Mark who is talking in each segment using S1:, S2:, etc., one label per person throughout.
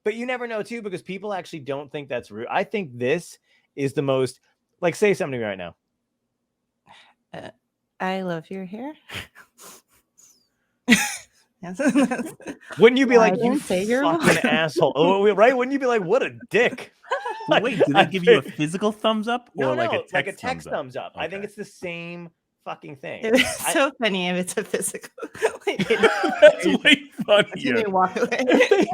S1: But you never know too, because people actually don't think that's rude. I think this is the most, like, say something right now.
S2: I love your hair.
S1: Wouldn't you be like, you
S2: say you're
S1: fucking asshole? Oh, right? Wouldn't you be like, what a dick?
S3: Well, wait, do they give you a physical thumbs up or
S1: No,
S3: like a text
S1: thumbs up.
S3: Okay.
S1: I think it's the same fucking thing.
S2: It was so funny if it's a physical.
S3: That's way funnier.
S2: They walk away.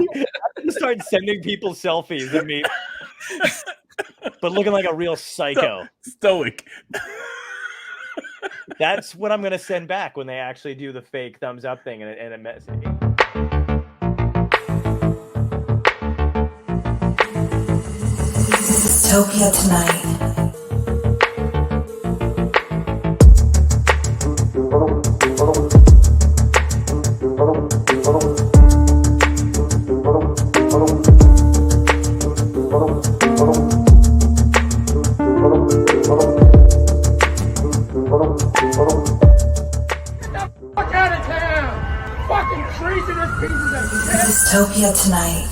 S1: You start sending people selfies of me, but looking like a real psycho.
S3: Stoic.
S1: That's what I'm gonna send back when they actually do the fake thumbs up thing and a message.
S4: Dystopia tonight. Dystopia tonight.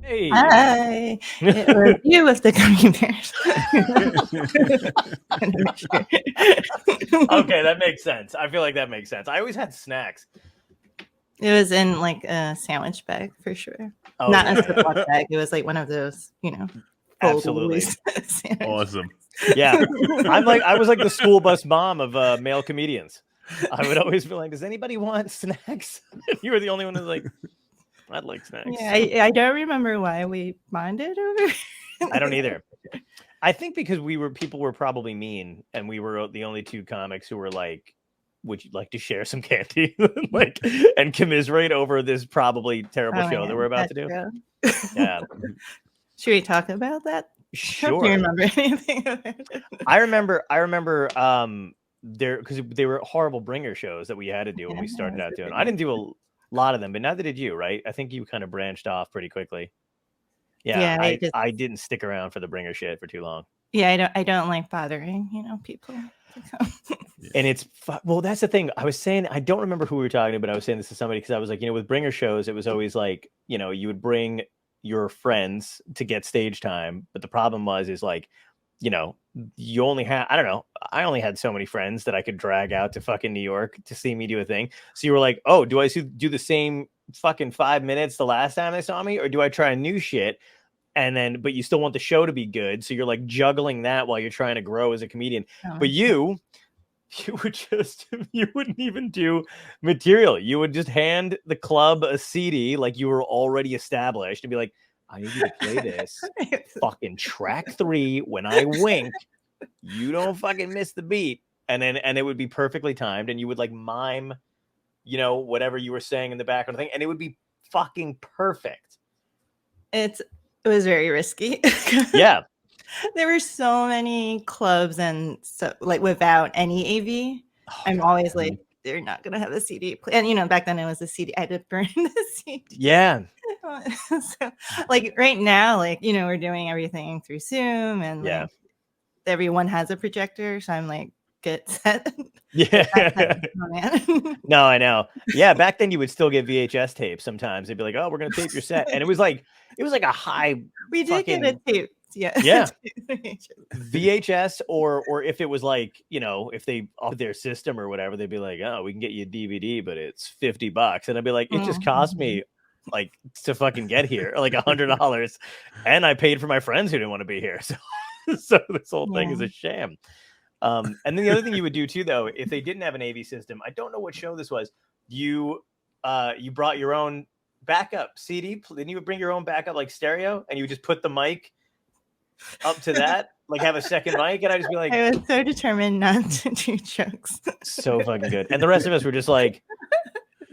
S1: Hey.
S2: Hi. It was you with the gummy bears.
S1: Okay, that makes sense. I feel like that makes sense. I always had snacks.
S2: It was in like a sandwich bag for sure.
S1: Oh,
S2: Not
S1: yeah.
S2: a Ziploc bag. It was like one of those,
S1: Absolutely.
S3: Awesome.
S1: Yeah. I was like the school bus mom of male comedians. I would always be like, does anybody want snacks? You were the only one who's like, I'd like snacks.
S2: Yeah, I don't remember why we bonded over.
S1: I don't either. I think because people were probably mean, and we were the only two comics who were like, would you like to share some candy? Like, and commiserate over this probably terrible show that we're about to do. Yeah.
S2: Should we talk about that?
S1: Sure.
S2: Do you remember anything about it?
S1: I remember because they were horrible bringer shows that we had to do when we started out doing. I didn't do a lot of them, but neither did you, right? I think you kind of branched off pretty quickly. Yeah, I didn't stick around for the bringer shit for too long.
S2: Yeah, I don't like bothering, people.
S1: And it's well, that's the thing. I was saying, I don't remember who we were talking to, but I was saying this to somebody because I was like, with bringer shows, it was always like, you would bring your friends to get stage time, but the problem is like, you only had, I don't know, I only had so many friends that I could drag out to fucking New York to see me do a thing. So you were like, oh, do I do the same fucking 5 minutes the last time they saw me, or do I try a new shit? And then, but you still want the show to be good. So you're like juggling that while you're trying to grow as a comedian.
S2: Oh.
S1: But you wouldn't even do material. You would just hand the club a CD like you were already established and be like, I need you to play this fucking track 3 when I wink. You don't fucking miss the beat. And it would be perfectly timed, and you would like mime, whatever you were saying in the background thing, and it would be fucking perfect.
S2: It was very risky.
S1: Yeah.
S2: There were so many clubs, and so like without any AV, I'm always like, they're not gonna have a CD play. And back then it was a CD. I had to burn the CD.
S1: Yeah.
S2: So like right now, like we're doing everything through Zoom, and like, everyone has a projector, so I'm like, get set.
S1: Yeah.
S2: Oh, man.
S1: No, I know. Yeah, back then you would still get VHS tapes sometimes. They'd be like, oh, we're gonna tape your set. And it was like a high
S2: we did get a tape. Yeah.
S1: VHS or if it was like, if they offered their system or whatever, they'd be like, oh, we can get you a DVD, but it's $50. And I'd be like, it just cost me like to fucking get here, like $100. And I paid for my friends who didn't want to be here. So this whole thing is a sham. And then the other thing you would do too, though, if they didn't have an AV system, I don't know what show this was. You brought your own backup CD. Then you would bring your own backup like stereo, and you would just put the mic up to that, like have a second mic, and I'd just be like,
S2: I was so determined not to do jokes.
S1: So fucking good. And the rest of us were just like,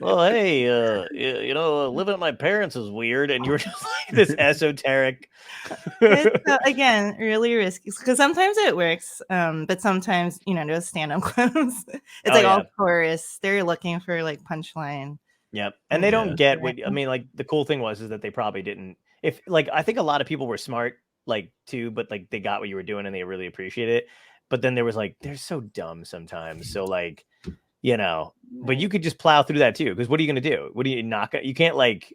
S1: well, hey, living at my parents is weird, and you were just like this esoteric.
S2: It's, again, really risky because sometimes it works, but sometimes those stand-up clubs, it's all chorus. They're looking for like punchline.
S1: Yep, and they don't get what I mean. Like the cool thing is that they probably didn't. If like I think a lot of people were smart, like too, but like they got what you were doing and they really appreciate it. But then there was like they're so dumb sometimes. So like. But you could just plow through that too. Because what are you going to do? What do you knock? You can't like,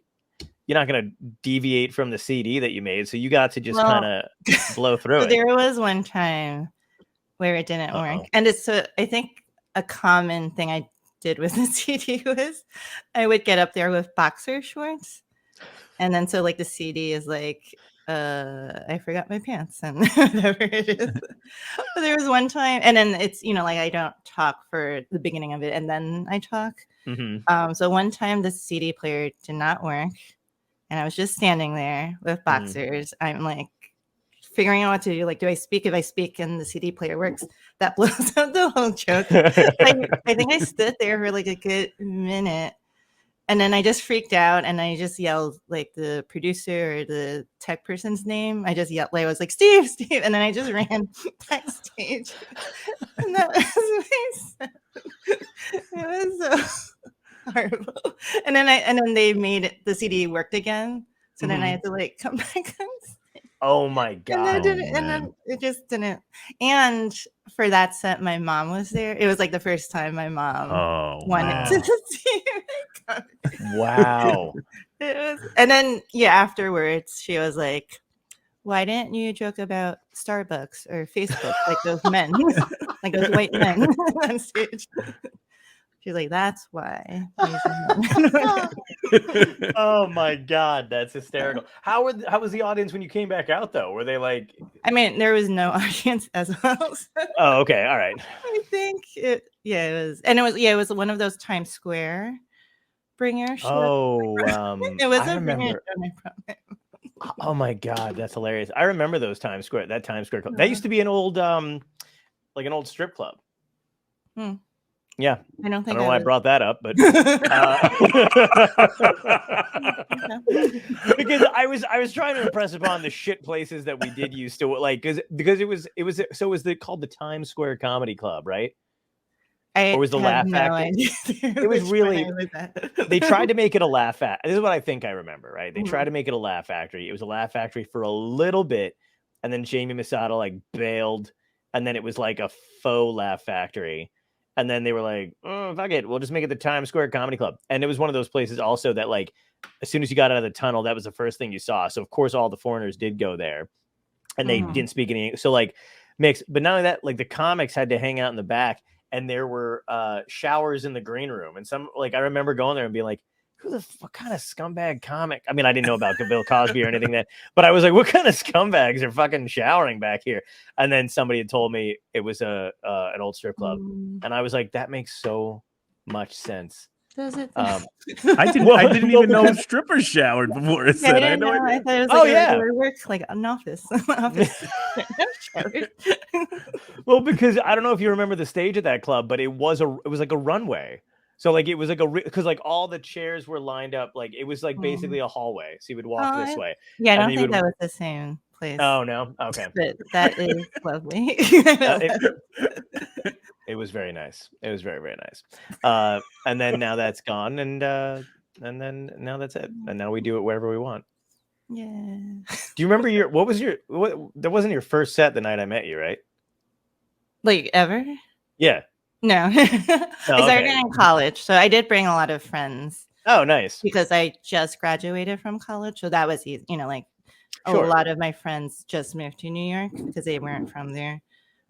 S1: you're not gonna deviate from the CD that you made, so you got to just
S2: Well,
S1: kind of blow through
S2: so
S1: it.
S2: there was one time where it didn't work, and it's I think a common thing I did with the CD was I would get up there with boxer shorts, and then so like the CD is like I forgot my pants and whatever it is. But there was one time, and then it's like I don't talk for the beginning of it, and then I talk. So one time the CD player did not work, and I was just standing there with boxers. I'm like figuring out what to do. Like, do I speak? If I speak and the CD player works, that blows up the whole joke. I think I stood there for like a good minute. And then I just freaked out and I just yelled like the producer or the tech person's name. I just yelled, like, I was like, Steve, Steve. And then I just ran backstage. And that was my set. It was so horrible. And then they made the CD worked again. So then I had to like come back on stage.
S1: Oh my God.
S2: And then it just didn't. And for that set, my mom was there. It was like the first time my mom wanted to see me.
S1: Wow.
S2: It was, and then afterwards she was like, why didn't you joke about Starbucks or Facebook like those men, like those white men on stage? She's like, that's why.
S1: Oh my God, that's hysterical. How was the audience when you came back out though? Were they like?
S2: I mean, there was no audience as well. So
S1: oh, okay, all right.
S2: I think it was, and it was one of those Times Square bringer shows.
S1: Oh,
S2: it was
S1: I
S2: a bringer
S1: remember.
S2: show.
S1: Oh my God, that's hilarious. I remember those Times Square club. That used to be an old like an old strip club. Yeah,
S2: I don't think
S1: know why I brought that up, but because I was trying to impress upon the shit places that we did used to like, because it was called the Times Square Comedy Club, right? Or was the Laugh Factory? It was really. They tried to make it a Laugh Factory. This is what I think I remember, right? They tried to make it a Laugh Factory. It was a Laugh Factory for a little bit, and then Jamie Masada like bailed, and then it was like a faux Laugh Factory. And then they were like, oh, fuck it. We'll just make it the Times Square Comedy Club. And it was one of those places also that like, as soon as you got out of the tunnel, that was the first thing you saw. So of course, all the foreigners did go there and they didn't speak any. So like mixed, but not only that, like the comics had to hang out in the back and there were showers in the green room. And some, like, I remember going there and being like, what kind of scumbag comic? I mean, I didn't know about Bill Cosby or anything but I was like, what kind of scumbags are fucking showering back here? And then somebody had told me it was an old strip club. And I was like, that makes so much sense.
S2: Does it?
S3: I didn't even know strippers showered before it said.
S2: I know. I thought it was like work, like an office.
S1: Well, because I don't know if you remember the stage at that club, but it was like a runway. So like it was like because like all the chairs were lined up, like it was like basically a hallway. So you would walk this way.
S2: Yeah, I don't think that was the same place.
S1: Oh no, okay.
S2: But that is lovely.
S1: It was very nice. It was very, very nice. And then now that's gone, and then now that's it. And now we do it wherever we want.
S2: Yeah.
S1: Do you remember that wasn't your first set the night I met you, right?
S2: Like ever? Yeah. No. I started in college. So I did bring a lot of friends.
S1: Oh, nice.
S2: Because I just graduated from college. So that was easy. Like a lot of my friends just moved to New York because they weren't from there.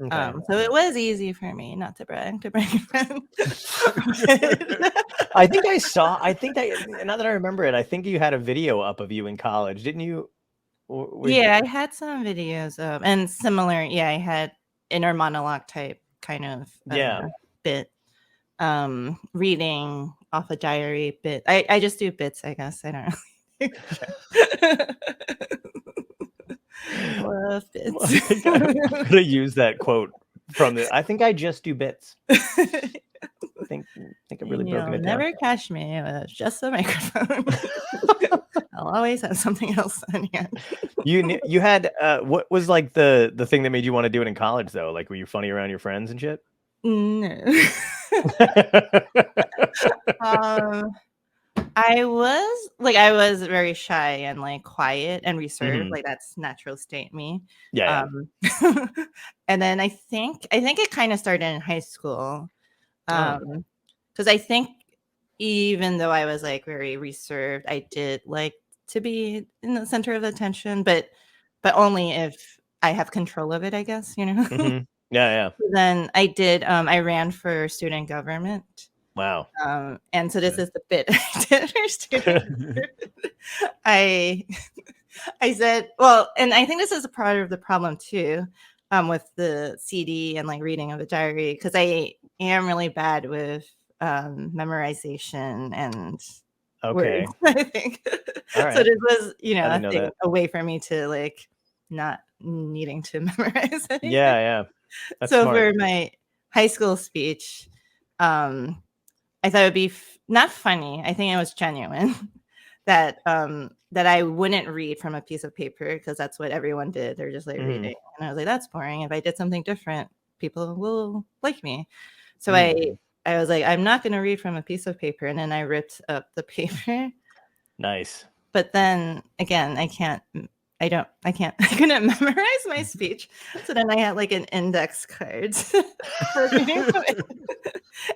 S2: Okay. So it was easy for me, not to brag, to bring friends.
S1: I think now that I remember it, I think you had a video up of you in college, didn't you?
S2: I had some videos of, and similar. Yeah, I had inner monologue type kind of bit, reading off a diary bit. I just do bits, I guess. I don't really. Love bits.
S1: I'm gonna use that quote from I think I just do bits. I think I've really broken it down.
S2: Never catch me with just a microphone. I'll always have something else on hand.
S1: You had what was like the thing that made you want to do it in college though? Like, were you funny around your friends and shit?
S2: No. I was very shy and like quiet and reserved. Like that's natural state me.
S1: Yeah.
S2: And then I think it kind of started in high school. Because I think even though I was like very reserved, I did like to be in the center of attention, but only if I have control of it, I guess,
S1: Mhm. Yeah.
S2: Then I ran for student government.
S1: Wow.
S2: And so this is the bit I did for student government. I said, well, and I think this is a part of the problem too, with the CD and like reading of the diary, because I am really bad with memorization and
S1: Okay.
S2: words, I think.
S1: All
S2: So
S1: right.
S2: this was,
S1: I
S2: a
S1: didn't know
S2: thing,
S1: that.
S2: a way for me to like not needing to memorize anything.
S1: Yeah. That's
S2: So
S1: smart.
S2: for my high school speech, I thought it would be not funny. I think it was genuine that that I wouldn't read from a piece of paper because that's what everyone did. They're just like reading, and I was like, that's boring. If I did something different, people will like me. So I was like, I'm not going to read from a piece of paper, and then I ripped up the paper.
S1: Nice.
S2: But then again, I couldn't memorize my speech. So then I had like an index card for reading from it.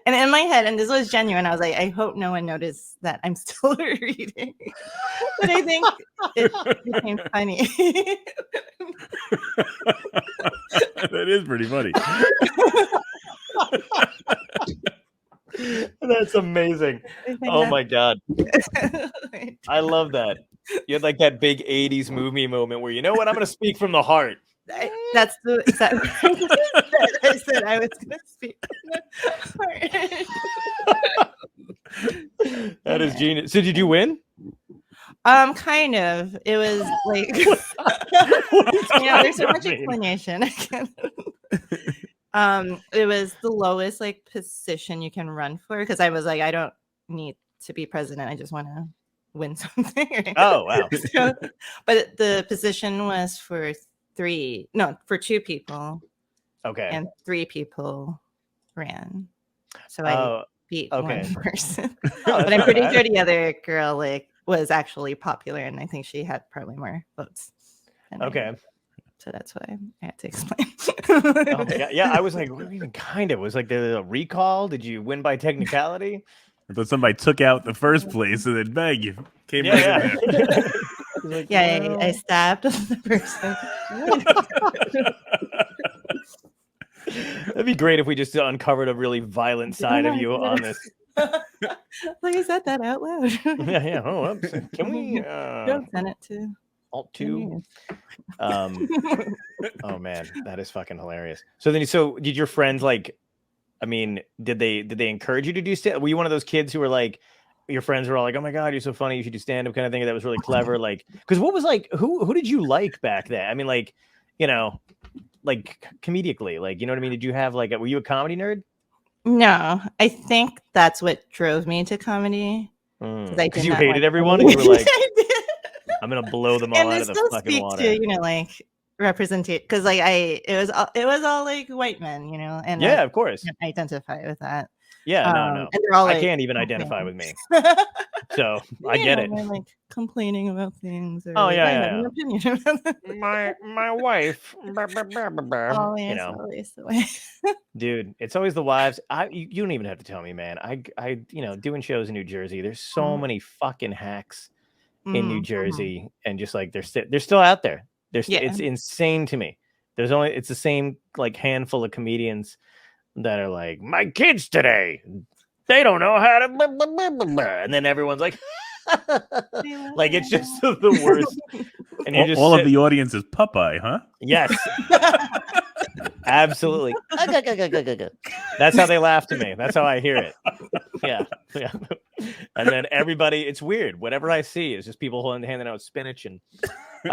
S2: And in my head, and this was genuine, I was like, I hope no one noticed that I'm still reading. But I think it became funny.
S3: That is pretty funny.
S1: That's amazing. Oh my God. I love that. You had like that big 80s movie moment where, you know what, I'm going to speak from the heart.
S2: That's the exact I said I was going to speak from the heart.
S1: That is genius. So did you win?
S2: Kind of. It was like there's so much explanation. It was the lowest like position you can run for because I was like, I don't need to be president. I just want to win something. Right?
S1: Oh wow.
S2: But the position was for two people.
S1: Okay.
S2: And 3 people ran. So I beat one person. But I'm pretty sure the other girl like was actually popular, and I think she had probably more votes.
S1: Okay.
S2: So that's why I had to explain.
S1: Oh my God. Yeah, I was like, what do you mean kind of? Was like the recall? Did you win by technicality?
S3: I thought somebody took out the first place and then bang, you came right in there.
S1: Like,
S2: yeah, I stabbed the person.
S1: That'd be great if we just uncovered a really violent side of you on this.
S2: Like I said that out loud.
S1: Yeah. Oh, oops. Can we
S2: Don't send it to
S1: Alt 2? Oh man, that is fucking hilarious. So did your friends like? I mean, did they encourage you to do stand? Were you one of those kids who were like, your friends were all like, "Oh my God, you're so funny, you should do stand up," kind of thing? That was really clever. Like, because what was like, who did you like back then? I mean, like, like comedically, like, you know what I mean? Did you have like, were you a comedy nerd?
S2: No, I think that's what drove me to comedy.
S1: Because you hated everyone and you were like, I'm gonna blow them all out of the fucking water.
S2: To, like representation, because like it was all like white men, and
S1: yeah, of course,
S2: identify with that.
S1: Yeah, no.
S2: And they're all
S1: I can't even identify with me. So I get it.
S2: They're like complaining about things. Or,
S1: oh
S2: like,
S1: yeah,
S2: I have an opinion about
S1: my wife.
S2: Always the way.
S1: Dude, it's always the wives. You don't even have to tell me, man. I doing shows in New Jersey. There's so many fucking hacks in New Jersey, and just like they're still out there. It's insane to me. It's the same like handful of comedians that are like, my kids today, they don't know how to blah, blah, blah, blah, blah. And then everyone's like like it's just the worst. And you just
S3: all of the audience is Popeye, huh?
S1: Yes. Absolutely. That's how they laugh to me. That's how I hear it. Yeah. And then everybody, it's weird. Whatever I see is just people handing out spinach and it's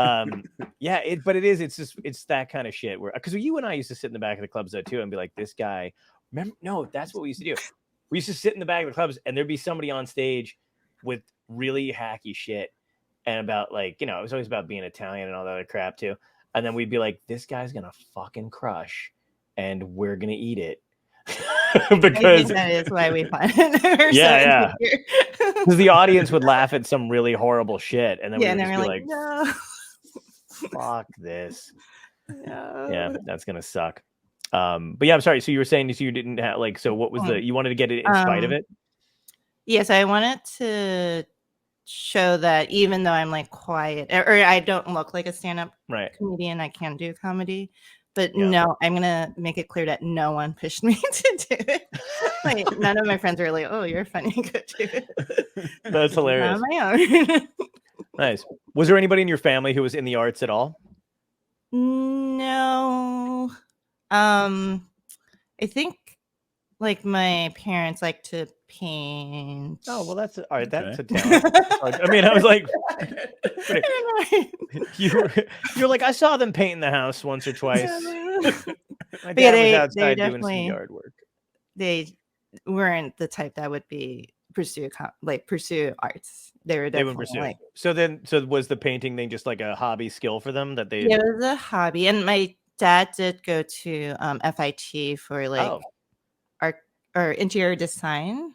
S1: that kind of shit where, because you and I used to sit in the back of the clubs though too and be like, this guy, remember? No, that's what we used to do. We used to sit in the back of the clubs and there'd be somebody on stage with really hacky shit and about like, it was always about being Italian and all that other crap too. And then we'd be like, this guy's gonna fucking crush and we're gonna eat it. Because
S2: that is why we find it.
S1: Yeah. Because the audience would laugh at some really horrible shit, and then we would just be like,
S2: no.
S1: fuck this.
S2: No.
S1: Yeah, that's gonna suck. But yeah, I'm sorry. So you were saying you didn't have like, so what was you wanted to get it in spite of it?
S2: Yes, I wanted to show that even though I'm like quiet or I don't look like a stand-up
S1: Right.
S2: comedian, I can do comedy. But
S1: Yeah.
S2: no, I'm gonna make it clear that no one pushed me to do it. Like none of my friends were like, "Oh, you're funny, go do it."
S1: That's hilarious.
S2: On my own.
S1: Nice. Was there anybody in your family who was in the arts at all?
S2: No. I think like my parents like to paint.
S1: Oh, well, that's all right. That's a
S3: Okay.
S1: talent. I mean, I was like,
S2: I don't know.
S1: you're like, I saw them painting the house once or twice. My
S2: But yeah,
S1: dad was
S2: they
S1: outside doing some
S2: definitely
S1: yard work.
S2: they weren't the type that would be pursue arts. They were
S1: They would
S2: definitely
S1: pursue.
S2: like
S1: So was the painting thing just like a hobby skill for them that they?
S2: it was a hobby. And my dad did go to FIT for like
S1: Oh,
S2: art or interior design.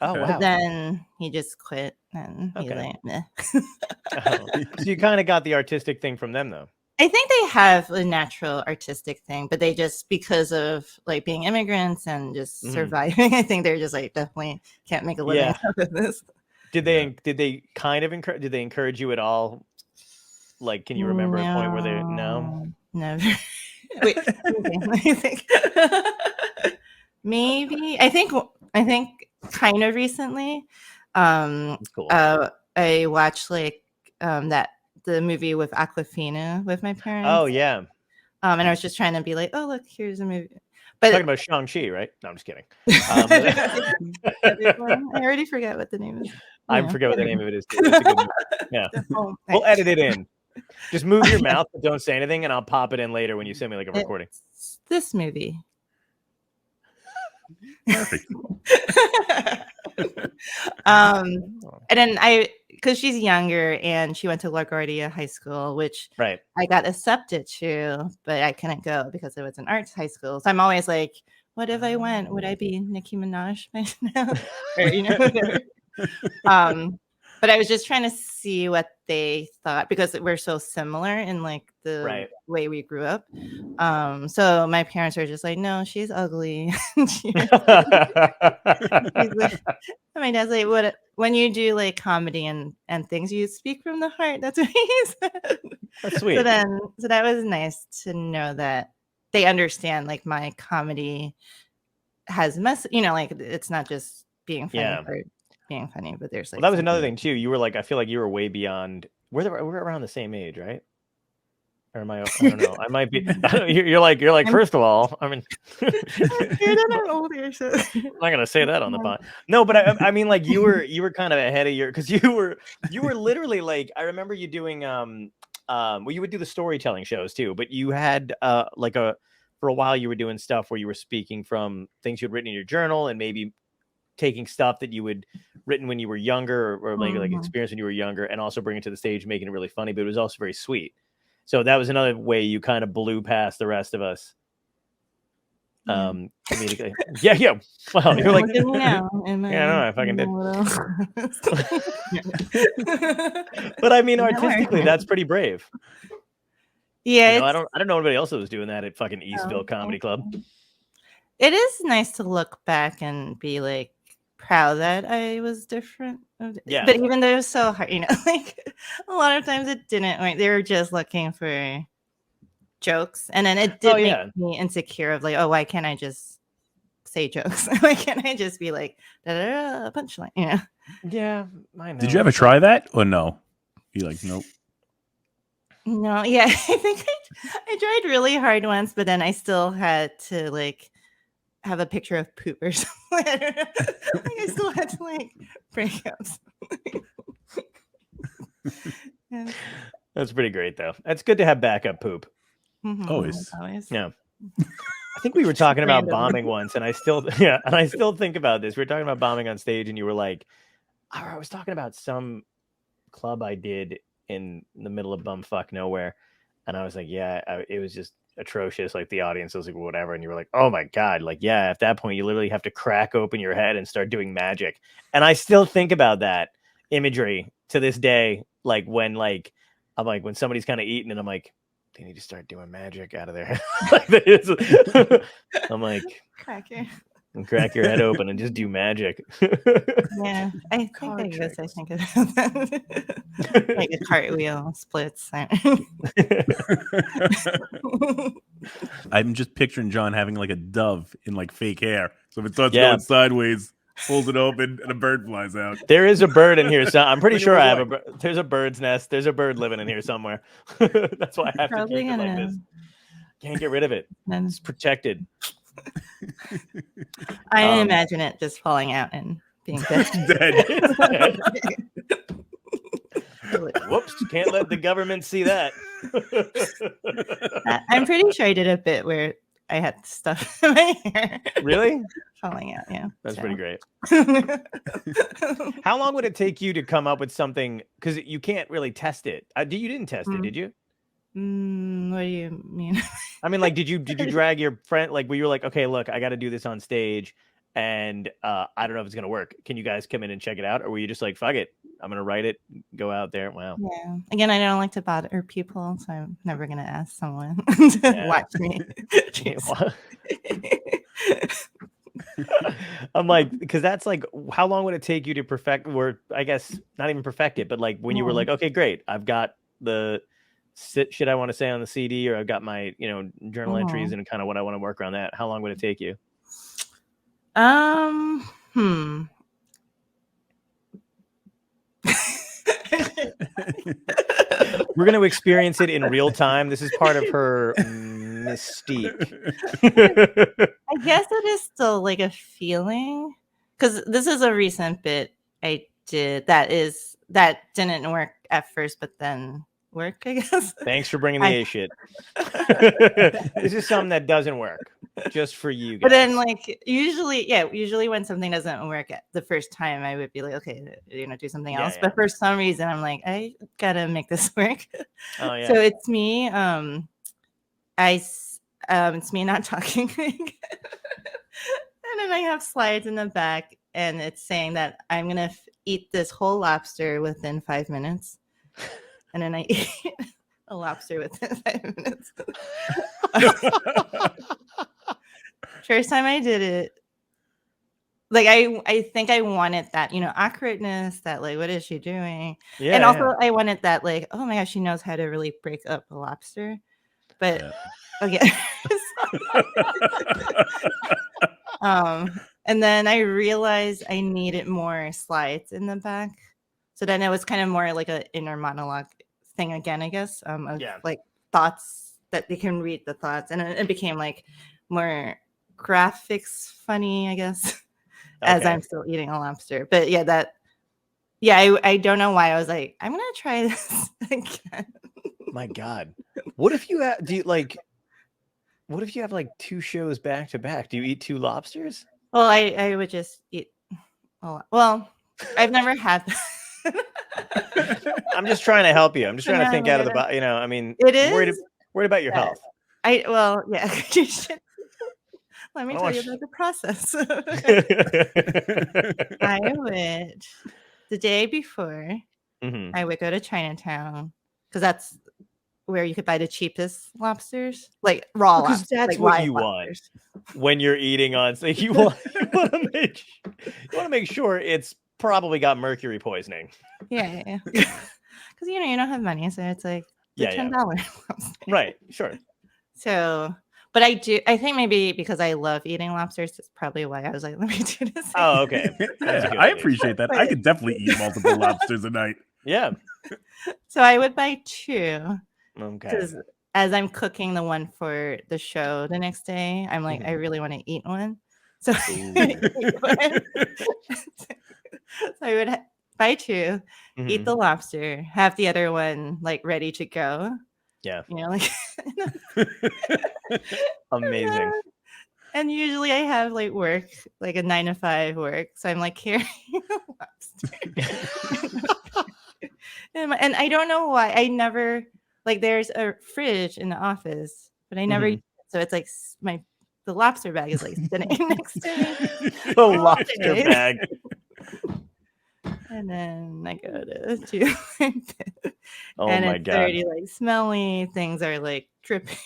S1: oh
S3: Okay.
S1: wow.
S2: But then he just quit and he
S1: Okay.
S2: like, meh.
S1: Oh. So you kind of got the artistic thing from them, though.
S2: I think they have a natural artistic thing, but they just because of like being immigrants and just
S1: Mhm.
S2: surviving, I think they're just like definitely can't make a living
S1: Yeah.
S2: out of this.
S1: Did they kind of encourage? Did they encourage you at all? Like, can you remember a point where they? No.
S2: Never. Wait, let me think. Maybe I think kind of recently.
S1: That's cool.
S2: I watched like the movie with Aquafina with my parents.
S1: Oh yeah.
S2: And I was just trying to be like, oh look, here's a movie. But
S1: Talking about Shang-Chi, right? No, I'm just kidding.
S2: I already forgot what the name is.
S1: I forget what the name of it is. Too. It's a good movie. Yeah. We'll edit it in. Just move your mouth, but don't say anything, and I'll pop it in later when you send me like a recording.
S2: It's this movie.
S3: Perfect.
S2: And then because she's younger and she went to LaGuardia High School, which
S1: Right.
S2: I got accepted to, but I couldn't go because it was an arts high school. So I'm always like, what if I went? Would I be Nicki Minaj by now? Or, whatever. But I was just trying to see what they thought because we're so similar in like the way we grew up. So my parents were just like, no, she's ugly. My dad's like, what when you do like comedy and things, you speak from the heart. That's what he said.
S1: That's sweet.
S2: So that was nice to know that they understand like my comedy has like it's not just being funny for being funny, but there's like
S1: that was another thing too. You were like, I feel like you were way beyond. We're around the same age, right? Or am I don't know. I might be. You're like. First of all, I mean,
S2: I'm older, so
S1: I'm not gonna say that on the pod. No, but I mean, like you were kind of ahead of your because you were literally like I remember you doing well you would do the storytelling shows too, but you had for a while you were doing stuff where you were speaking from things you'd written in your journal and maybe taking stuff that you had written when you were younger or maybe like experience when you were younger and also bring it to the stage, making it really funny, but it was also very sweet. So that was another way you kind of blew past the rest of us. Comedically. Yeah. Well, you're like,
S2: I
S1: fucking did. But I mean, artistically, that's pretty brave.
S2: Yeah,
S1: I don't know anybody else that was doing that at fucking Eastville Comedy Club.
S2: It is nice to look back and be like proud that I was different.
S1: Yeah.
S2: But even though it was so hard, like a lot of times it didn't. Like they were just looking for jokes, and then it did make me insecure of like, oh, why can't I just say jokes? Why can't I just be like punchline?
S1: Yeah, I know.
S3: Did you ever try that or no? You like nope.
S2: No, yeah, I think I tried really hard once, but then I still had to like have a picture of poop or something. I still had to like break up. Yeah.
S1: That's pretty great though. It's good to have backup poop.
S3: Always.
S1: Yeah. I think we were talking about bombing once, and I still think about this. We were talking about bombing on stage, and you were like, I was talking about some club I did in the middle of bumfuck nowhere, and I was like, it was just atrocious. Like the audience was like, whatever, and you were like, oh my god, like at that point you literally have to crack open your head and start doing magic. And I still think about that imagery to this day. Like when I'm like when somebody's kind of eating, and I'm like, they need to start doing magic out of their head. I'm like,
S2: cracker.
S1: and crack your head open and just do magic.
S2: Yeah, I think
S3: Card
S2: I guess I
S3: tricks.
S2: think of that. Like a cartwheel splits.
S3: I'm just picturing John having like a dove in like fake hair. So if it starts
S1: Yeah.
S3: going sideways, pulls it open, and a bird flies out.
S1: There is a bird in here. So I'm pretty
S3: Like a
S1: sure I
S3: little
S1: have there's a bird's nest. There's a bird living in here somewhere. That's why I have to
S2: Probably
S1: keep it like this. Can't get rid of it. It's protected.
S2: I imagine it just falling out and being dead.
S3: Dead.
S1: It's dead. Whoops, can't let the government see that.
S2: I'm pretty sure I did a bit where I had stuff in my hair.
S1: Really?
S2: Falling out, yeah.
S1: That's
S2: so.
S1: pretty great. How long would it take you to come up with something? Because you can't really test it. You didn't test it, did you?
S2: What do you mean?
S1: I mean, like, did you drag your friend? Like, where you were like, okay, look, I got to do this on stage, and I don't know if it's gonna work. Can you guys come in and check it out? Or were you just like, fuck it, I'm gonna write it, go out there? Wow.
S2: Yeah. Again, I don't like to bother people, so I'm never gonna ask someone to watch me.
S1: I'm like, because that's like, how long would it take you to perfect? Or I guess not even perfect it, but like when you were like, okay, great, I've got the shit I want to say on the CD, or I've got my journal entries and kind of what I want to work around that. How long would it take you? We're going to experience it in real time. This is part of her mystique.
S2: I guess it is still like a feeling, because this is a recent bit I did that didn't work at first, but then work, I guess.
S1: Thanks for bringing the A shit. This is something that doesn't work, just for you guys.
S2: But then, like, usually when something doesn't work at the first time, I would be like, okay, do something else.
S1: Yeah.
S2: But for some reason, I'm like, I gotta make this work.
S1: Oh yeah.
S2: So it's me. It's me not talking. And then I have slides in the back, and it's saying that I'm gonna eat this whole lobster within 5 minutes. And then I eat a lobster within 5 minutes. First time I did it, like I think I wanted that, awkwardness, that like, what is she doing?
S1: Yeah.
S2: And also I wanted that, like, oh my gosh, she knows how to really break up a lobster. But okay. And then I realized I needed more slides in the back. So then it was kind of more like an inner monologue thing again, I guess, of like thoughts that they can read the thoughts. And it became like more graphics funny, I guess, as I'm still eating a lobster. But I don't know why I was like, I'm going to try this again.
S1: My God. What if you have, what if you have like 2 shows back to back? Do you eat 2 lobsters?
S2: Well, I would just eat a lot. Well, I've never had
S1: I'm just trying to help you. I'm just trying to think out of the box. I mean,
S2: it is
S1: worried about your health.
S2: Let me tell you about the process. I would, the day before, I would go to Chinatown, because that's where you could buy the cheapest lobsters, like raw lobsters.
S1: That's
S2: like
S1: what you want when you're eating on. So you want to make sure it's probably got mercury poisoning.
S2: Yeah. Because you don't have money, so it's like $10.
S1: Right. Sure.
S2: So. But I think maybe because I love eating lobsters, that's probably why I was like, let me do this.
S1: Oh, okay.
S3: I appreciate that. I could definitely eat multiple lobsters a night.
S1: Yeah.
S2: So I would buy 2.
S1: Okay.
S2: Because as I'm cooking the one for the show the next day, I'm like, I really want to eat one. So, I would buy 2, eat the lobster, have the other one like ready to go.
S1: Yeah.
S2: Like
S1: amazing.
S2: And usually I have like work, like a 9 to 5 work. So I'm like carrying a lobster. And I don't know why. I never, like, there's a fridge in the office, but I never use it. So it's like the lobster bag is like sitting next to me.
S1: The lobster bag.
S2: And then I go to
S1: oh
S2: and
S1: my
S2: it's
S1: God.
S2: already like smelly. Things are like dripping.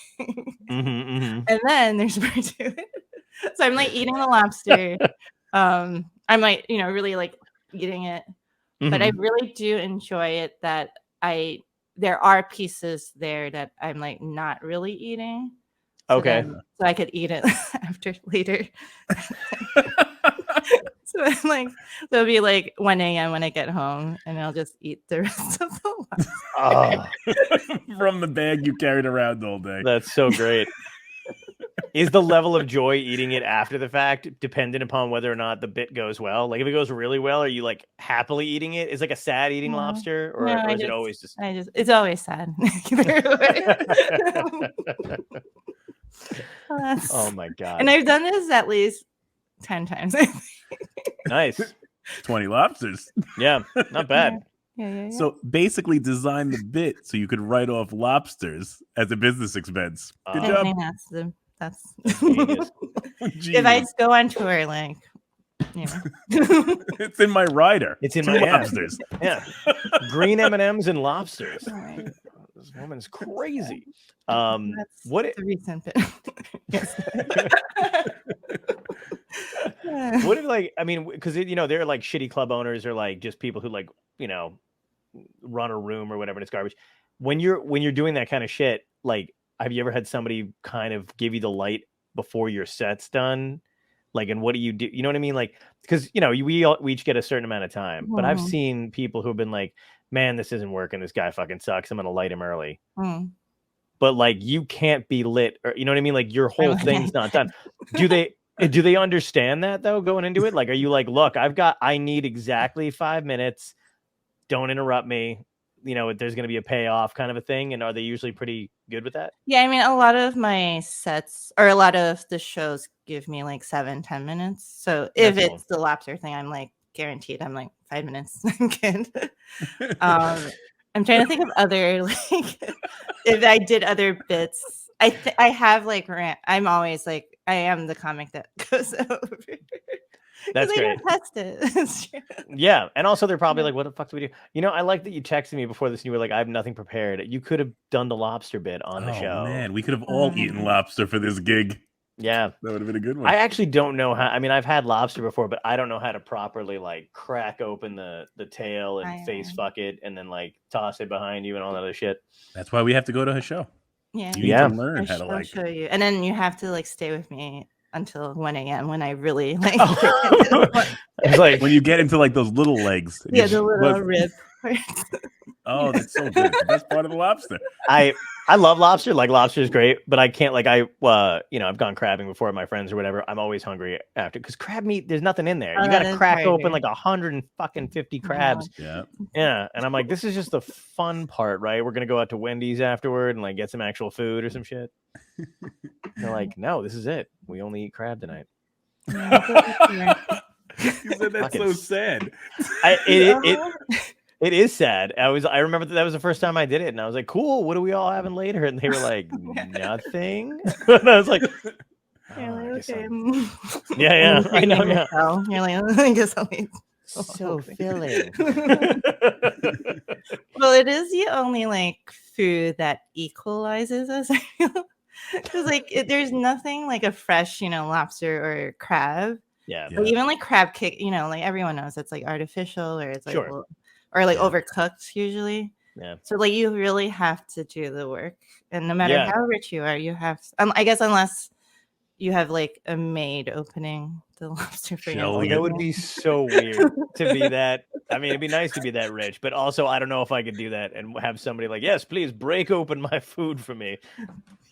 S2: And then there's more to it. So I'm like eating the lobster. I'm like, really like eating it. But I really do enjoy it that there are pieces there that I'm like not really eating. So
S1: Okay.
S2: so I could eat it after later. So I'm like, so it'll be like 1 a.m. when I get home, and I'll just eat the rest of the lobster.
S1: Oh,
S3: From the bag you carried around all day.
S1: that's so great. Is the level of joy eating it after the fact dependent upon whether or not the bit goes well? Like if it goes really well, are you like happily eating it? Is like a sad eating lobster, or,
S2: No,
S1: or is it always just?
S2: it's always sad.
S1: Oh my god!
S2: And I've done this at least 10 times.
S1: Nice.
S3: 20 lobsters.
S1: Yeah, not bad.
S2: Yeah.
S3: So basically design the bit so you could write off lobsters as a business expense. Good
S2: I
S3: job.
S2: think that's
S1: Genius.
S2: if I go on tour, like,
S3: It's in my rider.
S1: It's in
S3: 2
S1: my
S3: lobsters.
S1: Yeah, green M&Ms and lobsters.
S2: Right.
S1: This woman's crazy.
S2: That's
S1: What?
S2: the recent bit.
S1: What if like? I mean, because they're like shitty club owners or like just people who like run a room or whatever. And it's garbage. When you're doing that kind of shit, like, have you ever had somebody kind of give you the light before your set's done? Like, and what do you do? You know what I mean? Like, because we each get a certain amount of time, but I've seen people who've been like, man, this isn't working. This guy fucking sucks. I'm gonna light him early. But like, you can't be lit, or you know what I mean? Like, your whole thing's not done. Do they understand that though going into it? Like, are you like, look, I need exactly 5 minutes. Don't interrupt me. There's going to be a payoff kind of a thing. And are they usually pretty good with that?
S2: Yeah, I mean, a lot of my sets or a lot of the shows give me like 7-10 minutes. So if it's the lobster thing, I'm like guaranteed I'm like 5 minutes. I'm good. I'm trying to think of other, like, if I did other bits. I have like rant. I'm always like, I am the comic that goes over.
S1: That's great.
S2: Test it.
S1: Yeah, and also they're probably like, "What the fuck do we do?" I like that you texted me before this, and you were like, "I have nothing prepared." You could have done the lobster bit on the show.
S3: Man, we could have all eaten lobster for this gig.
S1: Yeah,
S3: that would have been a good one.
S1: I actually don't know how. I mean, I've had lobster before, but I don't know how to properly like crack open the tail and face fuck it, and then like toss it behind you and all that other shit.
S3: That's why we have to go to her show.
S2: Yeah,
S3: you need to learn how to
S2: I'll show you, and then you have to like stay with me until 1 a.m. when I really like.
S1: It's like
S3: when you get into like those little legs.
S2: Yeah, the little rib.
S3: Oh, that's so good. It's the best part of the lobster.
S1: I love lobster. Like, lobster is great, but I can't like I've gone crabbing before with my friends or whatever. I'm always hungry after because crab meat, there's nothing in there. You got to crack open like 150 crabs.
S3: Yeah.
S1: And I'm like, this is just the fun part, right? We're gonna go out to Wendy's afterward and like get some actual food or some shit. They're like, no, this is it. We only eat crab tonight.
S3: You said that's so sad.
S1: It is sad. I remember that was the first time I did it, and I was like, "Cool, what are we all having later?" And they were like, "Nothing." And I was like,
S2: Okay.
S1: "Yeah, I know." Yeah,
S2: you're like, I guess I'll eat.
S1: So filling.
S2: Well, it is the only like food that equalizes us. I feel because like there's nothing like a fresh, lobster or crab.
S1: Yeah.
S2: Or even like crab cake. Like everyone knows it's like artificial or it's like or like overcooked usually.
S1: Yeah.
S2: So like you really have to do the work, and no matter how rich you are, you have. I guess unless you have like a maid opening the lobster for you.
S1: That would be so weird to be that. I mean, it'd be nice to be that rich, but also I don't know if I could do that and have somebody like, yes, please break open my food for me.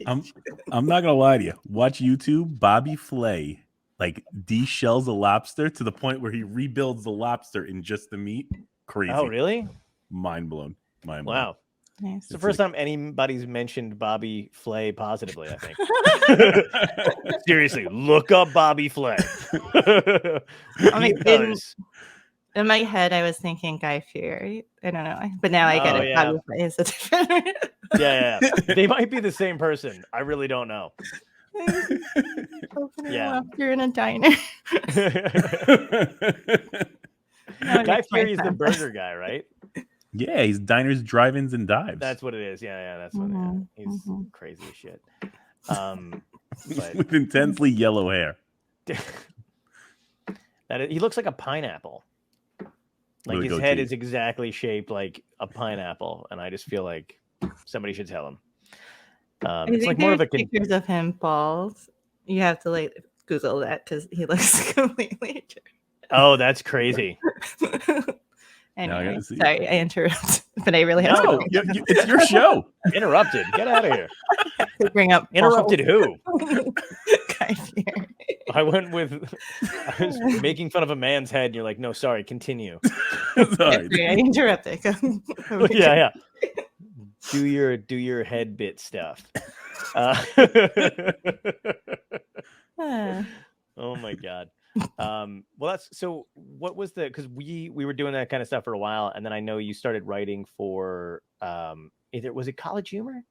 S3: I'm not gonna lie to you. Watch YouTube. Bobby Flay like de-shells a lobster to the point where he rebuilds the lobster in just the meat. Crazy.
S1: Oh, really?
S3: Mind blown.
S1: Wow.
S2: Nice.
S1: It's the first time anybody's mentioned Bobby Flay positively, I think. Seriously, look up Bobby Flay.
S2: In my head, I was thinking Guy Fieri. I don't know, but now I get it.
S1: Yeah.
S2: Bobby Flay is a different.
S1: Yeah. They might be the same person. I really don't know.
S2: You're in a diner.
S1: Guy Fieri is the burger guy, right?
S3: Yeah, he's diners, drive-ins, and dives.
S1: That's what it is. Yeah, that's what it is. He's crazy as shit. But
S3: with intensely yellow hair.
S1: He looks like a pineapple. Like his head is exactly shaped like a pineapple, and I just feel like somebody should tell him. It's like more of a
S2: pictures of him bald. You have to like Google that because he looks completely.
S1: Oh, that's crazy.
S2: Anyway, sorry, I interrupted, but I really have to.
S3: It's your show.
S1: Interrupted. Get out of here.
S2: To bring up
S1: interrupted who? I was making fun of a man's head, and you're like, no, sorry, continue.
S2: Sorry, I interrupted.
S1: Yeah. Do your head bit stuff. Oh my god. Well, that's so. What was because we were doing that kind of stuff for a while, and then I know you started writing for either was it College Humor?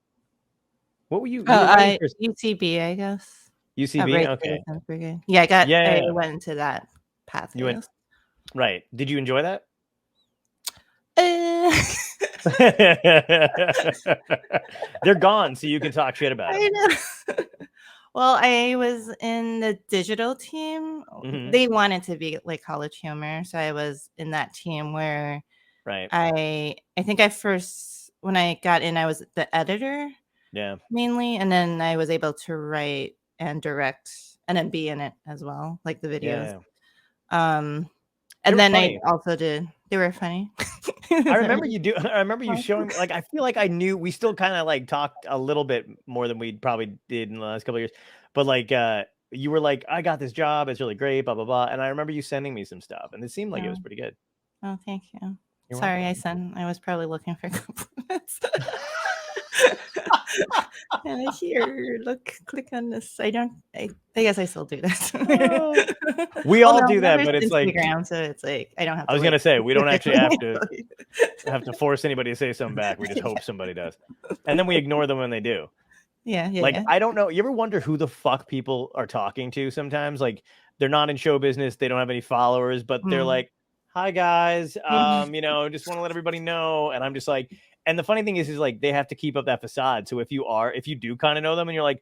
S1: What were you?
S2: UCB, I guess.
S1: UCB, okay.
S2: Yeah, I went into that path.
S1: You went right. Did you enjoy that? They're gone, so you can talk shit about it.
S2: Well, I was in the digital team. Mm-hmm. They wanted to be like College Humor, so I was in that team where I think when I got in, I was the editor, mainly, and then I was able to write and direct and then be in it as well, like the videos. And then funny. I also did. They were funny.
S1: I remember you showing me. Like, I feel like I knew. We still kind of like talked a little bit more than we probably did in the last couple of years. But like, you were like, "I got this job. It's really great." Blah blah blah. And I remember you sending me some stuff, and it seemed like it was pretty good.
S2: Oh, thank you. Sorry, I was probably looking for compliments. And here, look, click on this. I guess I still do that.
S1: We all do that, but it's
S2: Instagram,
S1: like,
S2: so it's like I don't have to.
S1: I was gonna say we don't actually have to force anybody to say something back. We just hope somebody does, and then we ignore them when they do.
S2: Yeah.
S1: I don't know. You ever wonder who the fuck people are talking to? Sometimes, like they're not in show business, they don't have any followers, but they're like, "Hi guys, just want to let everybody know," and I'm just like. And the funny thing is like they have to keep up that facade. So if you do kind of know them and you're like,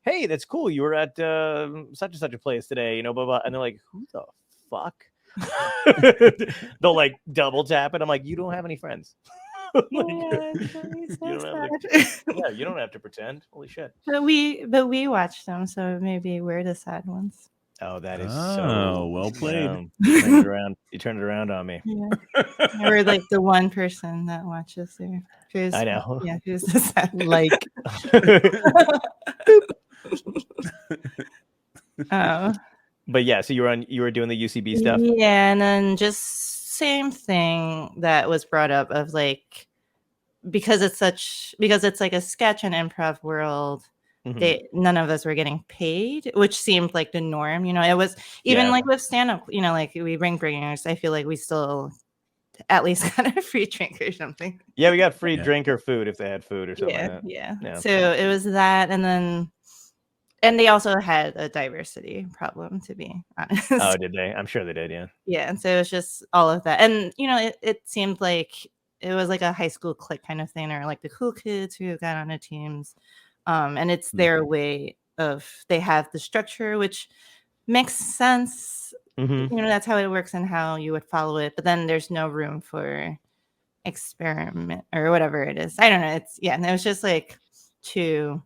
S1: hey, that's cool. You were at such and such a place today, blah, blah. And they're like, who the fuck? They'll like double tap it. I'm like, you don't have any friends. You don't have to pretend. Holy shit.
S2: But we watch them. So maybe we're the sad ones.
S1: Oh, that is so
S3: well played.
S1: You turned it around on me.
S2: Yeah. We're like the one person that watches there.
S1: I know.
S2: Yeah, who's the sad
S1: like but yeah, so you were doing the UCB stuff?
S2: Yeah, and then just same thing that was brought up of like because it's like a sketch and improv world. None of us were getting paid, which seemed like the norm. It was even like with stand-up, like we bringers. I feel like we still at least got a free drink or something.
S1: Yeah, we got free drink or food if they had food or something like that.
S2: Yeah. So it was that, and they also had a diversity problem, to be honest.
S1: Oh, did they? I'm sure they did, yeah.
S2: Yeah, and so it was just all of that. And, it seemed like it was like a high school clique kind of thing, or like the cool kids who got on the teams. And it's their way of, they have the structure, which makes sense. That's how it works and how you would follow it. But then there's no room for experiment or whatever it is. I don't know. And it was just like too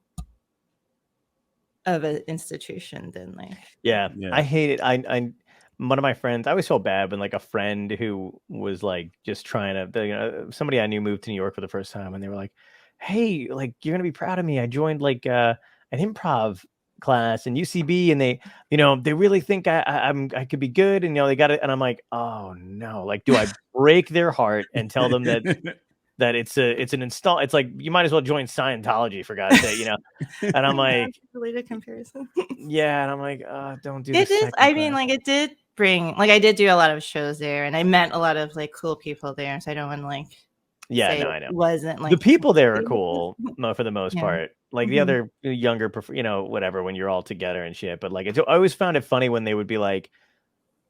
S2: of an institution than like.
S1: Yeah. I hate it. I one of my friends, I always felt bad when like a friend who was like just trying to, somebody I knew moved to New York for the first time and they were like, hey, like you're gonna be proud of me. I joined like an improv class in UCB, and they, they really think I could be good, and they got it. And I'm like, oh no, like, do I break their heart and tell them that it's an install? It's like you might as well join Scientology for God's sake, And I'm like,
S2: related comparison.
S1: Yeah, and I'm like, don't do this.
S2: It is. I mean, like it did bring, like I did do a lot of shows there, and I met a lot of like cool people there. So I don't want to like.
S1: Yeah, no, I know.
S2: Wasn't like
S1: the people there are cool for the most part. Like the other younger, whatever, when you're all together and shit. But like, I always found it funny when they would be like,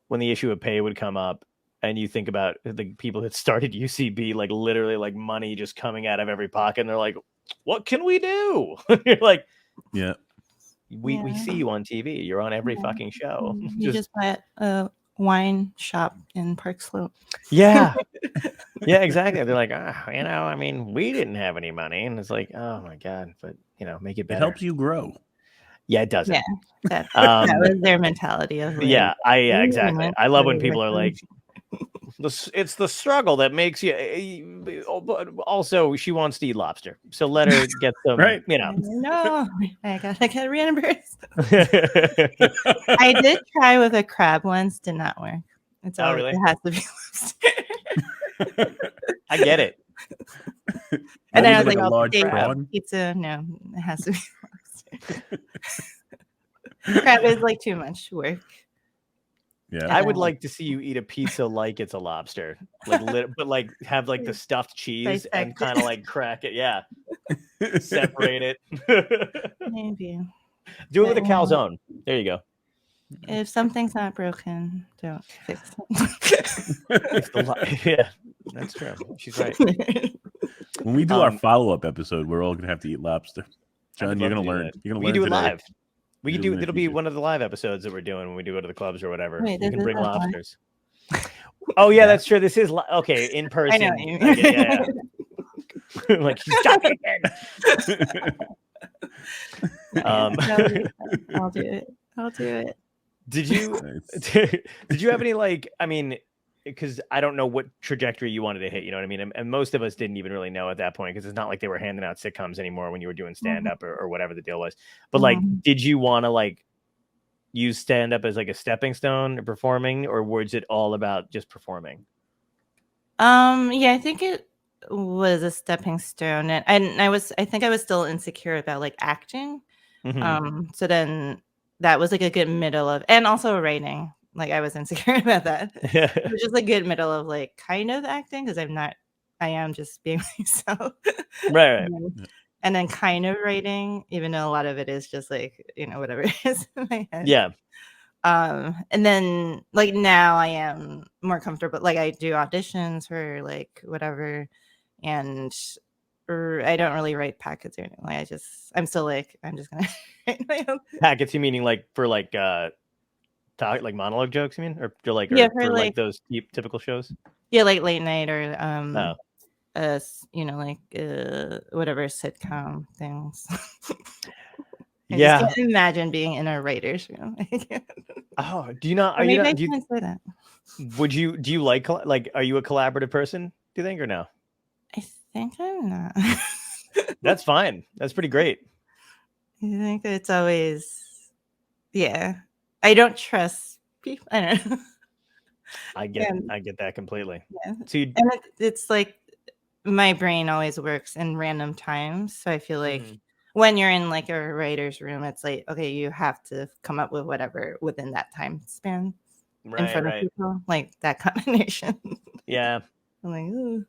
S1: when the issue of pay would come up, and you think about the people that started UCB, like literally like money just coming out of every pocket, and they're like, "What can we do?" You're like,
S3: yeah.
S1: We see you on TV. You're on every fucking show.
S2: You just bought a wine shop in Park Slope.
S1: Yeah. Yeah, exactly. They're like, I mean, we didn't have any money. And it's like, oh my God, but make it
S3: It
S1: better.
S3: helps you grow.
S1: Yeah, it doesn't.
S2: Yeah, that was their mentality of like,
S1: yeah, exactly. I love when people are like, it's the struggle that makes you. But also, she wants to eat lobster, so let her get some.
S3: Right.
S2: No, I gotta get reimbursed. I did try with a crab once, did not work. It's all
S1: really?
S2: It has to be lobster.
S1: I get it.
S2: And then I
S3: Was
S2: was
S3: it
S2: like,
S3: a large
S2: steak,
S3: prawn?
S2: pizza. No, it has to be lobster. Crab is like too much work.
S3: Yeah.
S1: I would like to see you eat a pizza like it's a lobster, but like have like the stuffed cheese and kind of like crack it. Yeah, separate it.
S2: Maybe
S1: Do it with a calzone. There you go.
S2: if something's not broken, don't fix it.
S1: Yeah, that's true. She's right.
S3: When we do our follow-up episode, we're all gonna have to eat lobster. John, you're gonna learn. You're gonna learn.
S1: We do it
S3: today.
S1: live. We can do. It'll be one of the live episodes that we're doing when we do go to the clubs or whatever.
S2: Wait,
S1: you can bring lobsters.
S2: Live?
S1: Oh yeah, that's true. This is okay in person.
S2: I know.
S1: Yeah. Like she's talking again.
S2: I'll do it. I'll do it.
S1: Did you? Did you have any like? I mean, because I don't know what trajectory you wanted to hit. You know what I mean? And most of us didn't even really know at that point because it's not like they were handing out sitcoms anymore when you were doing stand up or whatever the deal was. But like, did you want to like use stand up as like a stepping stone to performing, or was it all about just performing?
S2: Yeah, I think it was a stepping stone, and I think I was still insecure about like acting. So then that was like a good middle of, and also writing. Like I was insecure about that. It was just a good middle of like kind of acting because I am just being myself.
S1: Right.
S2: And then kind of writing, even though a lot of it is just like, whatever it is in my head.
S1: Yeah.
S2: And then like now I am more comfortable. Like I do auditions for like whatever, and I don't really write packets or anything. Like I'm still like, I'm just gonna write my own
S1: packets. You meaning like for like talk like monologue jokes? You mean, or like for like those typical shows?
S2: Yeah, like late night or whatever sitcom things. I just can't imagine being in a writer's room.
S1: Oh, do you not? Are
S2: maybe
S1: you not,
S2: I can't say that.
S1: Do you like are you a collaborative person? Do you think or no?
S2: I think I'm not.
S1: That's fine. That's pretty great.
S2: I think it's always, yeah. I don't trust people. I don't know.
S1: I get that completely.
S2: Yeah.
S1: So
S2: and it's like my brain always works in random times. So I feel like when you're in like a writer's room, it's like, okay, you have to come up with whatever within that time span in front of people, like that combination.
S1: Yeah.
S2: I'm like, ooh.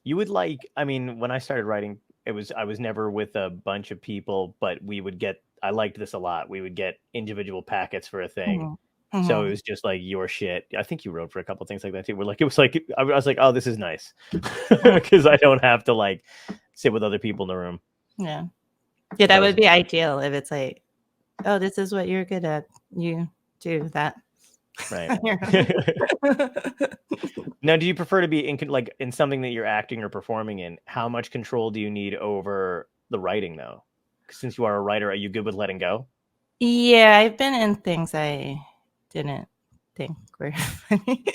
S1: You would like, I mean, when I started writing, I was never with a bunch of people, but I liked this a lot. We would get individual packets for a thing. So it was just like your shit. I think you wrote for a couple things like that too. I was like, oh, this is nice because I don't have to like sit with other people in the room.
S2: Yeah. Yeah, that would be ideal if it's like, oh, this is what you're good at. You do that.
S1: Right. Now, do you prefer to be in something that you're acting or performing in? How much control do you need over the writing, though? Since you are a writer, are you good with letting go?
S2: Yeah, I've been in things I didn't think were funny.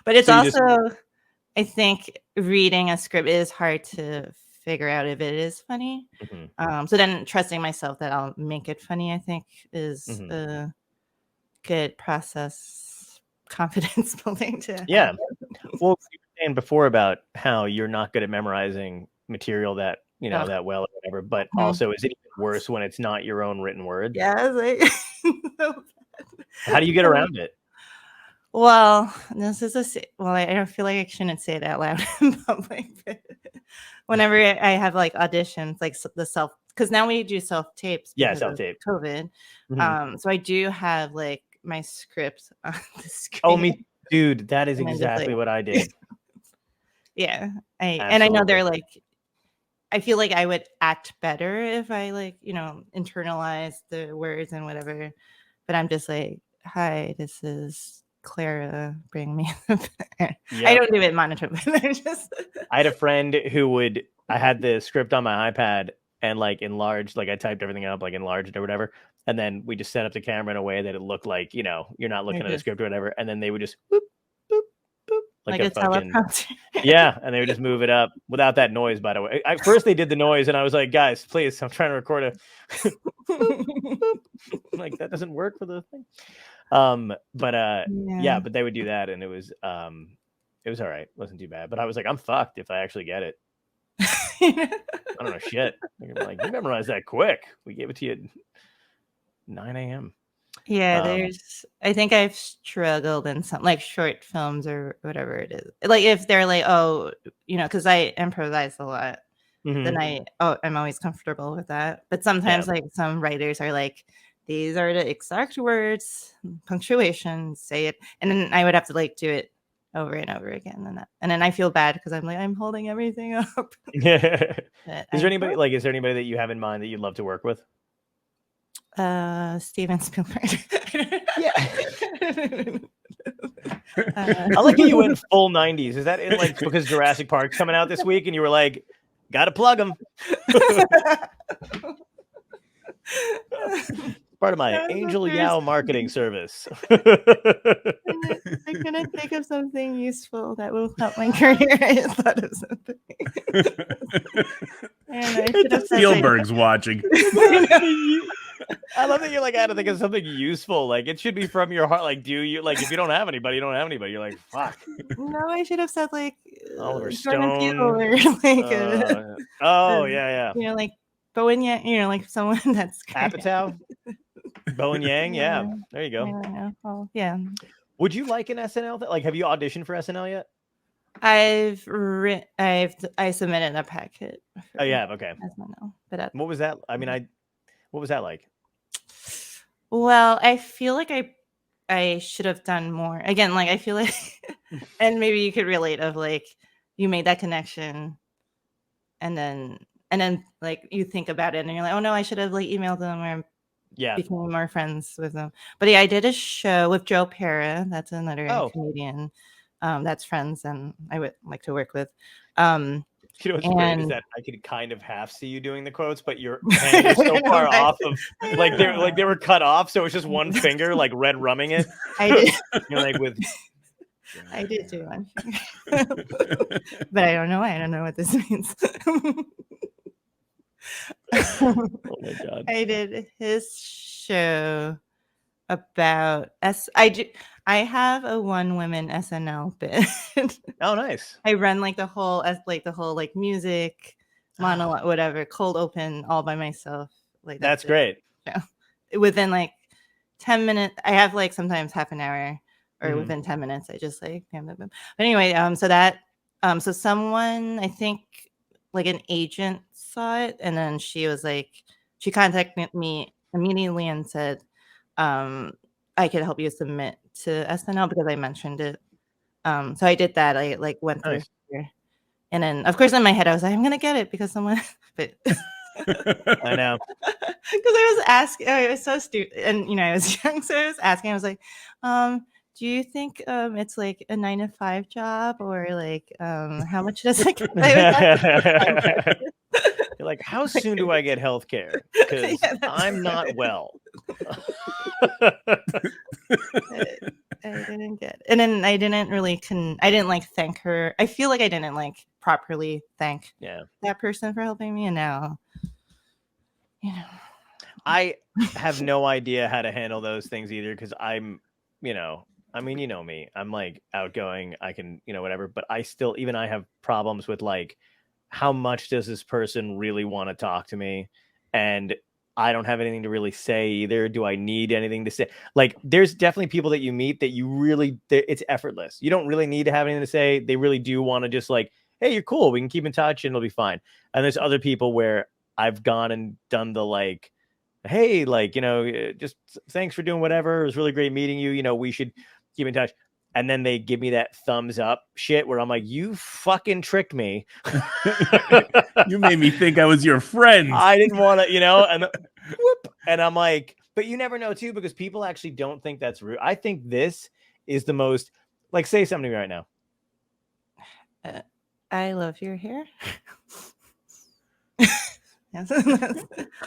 S2: But it's also, I think reading a script is hard to figure out if it is funny. So then trusting myself that I'll make it funny, I think, is a good process, confidence building to
S1: yeah. Well, you were saying before about how you're not good at memorizing material that that well or whatever, but also is it even worse when it's not your own written word?
S2: Yeah, I was like,
S1: how do you get around it?
S2: Well, I don't feel like I shouldn't say it out loud in public. But whenever I have like auditions, like because now we do self tapes.
S1: Yeah, self tape.
S2: COVID. So I do have like my script on the screen.
S1: Oh, me, dude, that is exactly what I did.
S2: Yeah, I know they're like, I feel like I would act better if I internalize the words and whatever. But I'm just like, hi, this is Clara. Bring me. I don't do it monotonically.
S1: I had a friend who I had the script on my iPad and enlarged, I typed everything up, enlarged or whatever. And then we just set up the camera in a way that it looked like, you're not looking at a script or whatever. And then they would just boop, boop, boop, like a fucking teleprompter. Yeah. And they would just move it up without that noise, by the way. First they did the noise and I was like, guys, please, I'm trying to record a boop, boop. That doesn't work for the thing. But they would do that and it was all right. It wasn't too bad. But I was like, I'm fucked if I actually get it. I don't know shit. You memorized that quick. We gave it to you at 9 a.m.
S2: Yeah, I think I've struggled in some short films or whatever it is. If they're because I improvise a lot, then I'm always comfortable with that. But sometimes some writers are like, these are the exact words, punctuation, say it, and then I would have to do it over and over again, and then I feel bad because I'm holding everything up.
S1: Is there anybody that you have in mind that you'd love to work with?
S2: Steven Spielberg.
S1: Yeah. I like how you went full 90s. Is that because Jurassic Park's coming out this week and you were like, gotta plug them? Part of my Angel Yao marketing service.
S2: I'm gonna think of something useful that will help my career. I just thought of something.
S3: Spielberg's watching.
S1: I love that you're I had to think of something useful. It should be from your heart. Do you if you don't have anybody, you don't have anybody. You're like, fuck.
S2: No, I should have said
S1: Oliver Stone
S2: or
S1: yeah.
S2: Bowen Yang, someone that's
S1: Apatow. Bowen Yang, yeah. There you go.
S2: Yeah. Well, yeah.
S1: Would you like an SNL? Have you auditioned for SNL yet?
S2: I submitted a packet.
S1: Oh, yeah. Okay.
S2: SNL, but
S1: what was that? What was that like?
S2: Well, I feel like I should have done more. Again, I feel like, and maybe you could relate of you made that connection, and then you think about it and you're like, oh no, I should have emailed them or became more friends with them. But yeah, I did a show with Joe Pera. That's another comedian that's friends and I would like to work with.
S1: You know what's great is that I could kind of half see you doing the quotes, but your hand is so far off of they were cut off, so it's just one finger red rumming it.
S2: I did.
S1: You're with.
S2: I did do one finger, but I don't know. I don't know what this means.
S1: Oh my god!
S2: I did his show about I have a one women SNL bit.
S1: Oh, nice.
S2: I run the whole music monologue, whatever, cold open all by myself.
S1: That's great.
S2: Yeah. Within 10 minutes, I have sometimes half an hour or within 10 minutes, I just bam, bam, bam. But anyway, so someone, I think an agent saw it and then she was she contacted me immediately and said, I could help you submit to SNL because I mentioned it. So I did that. I went through here. And then of course in my head I was like, I'm gonna get it because someone but
S1: I know.
S2: Because I was asking, I was so stupid and I was young, so I was asking, I was like, do you think it's a 9-to-5 job or how much does it get?
S1: You're like, how soon do I get health care? Because I'm not well.
S2: I didn't get, and then I didn't really I didn't thank her. I feel like I didn't properly thank that person for helping me, and now,
S1: I have no idea how to handle those things either because I'm, I mean, me, I'm outgoing. I can, whatever, but I still, even I have problems with how much does this person really want to talk to me? And I don't have anything to really say either. Do I need anything to say? There's definitely people that you meet that you really, it's effortless. You don't really need to have anything to say. They really do want to just hey, you're cool. We can keep in touch and it'll be fine. And there's other people where I've gone and done the hey, just thanks for doing whatever. It was really great meeting you. We should keep in touch. and then they give me that thumbs up shit where I'm like, you fucking tricked me.
S3: You made me think I was your friend.
S1: I didn't want to, and whoop, and I'm like, but you never know too, because people actually don't think that's rude. I think this is the most, like, say something to me right now.
S2: I love your hair.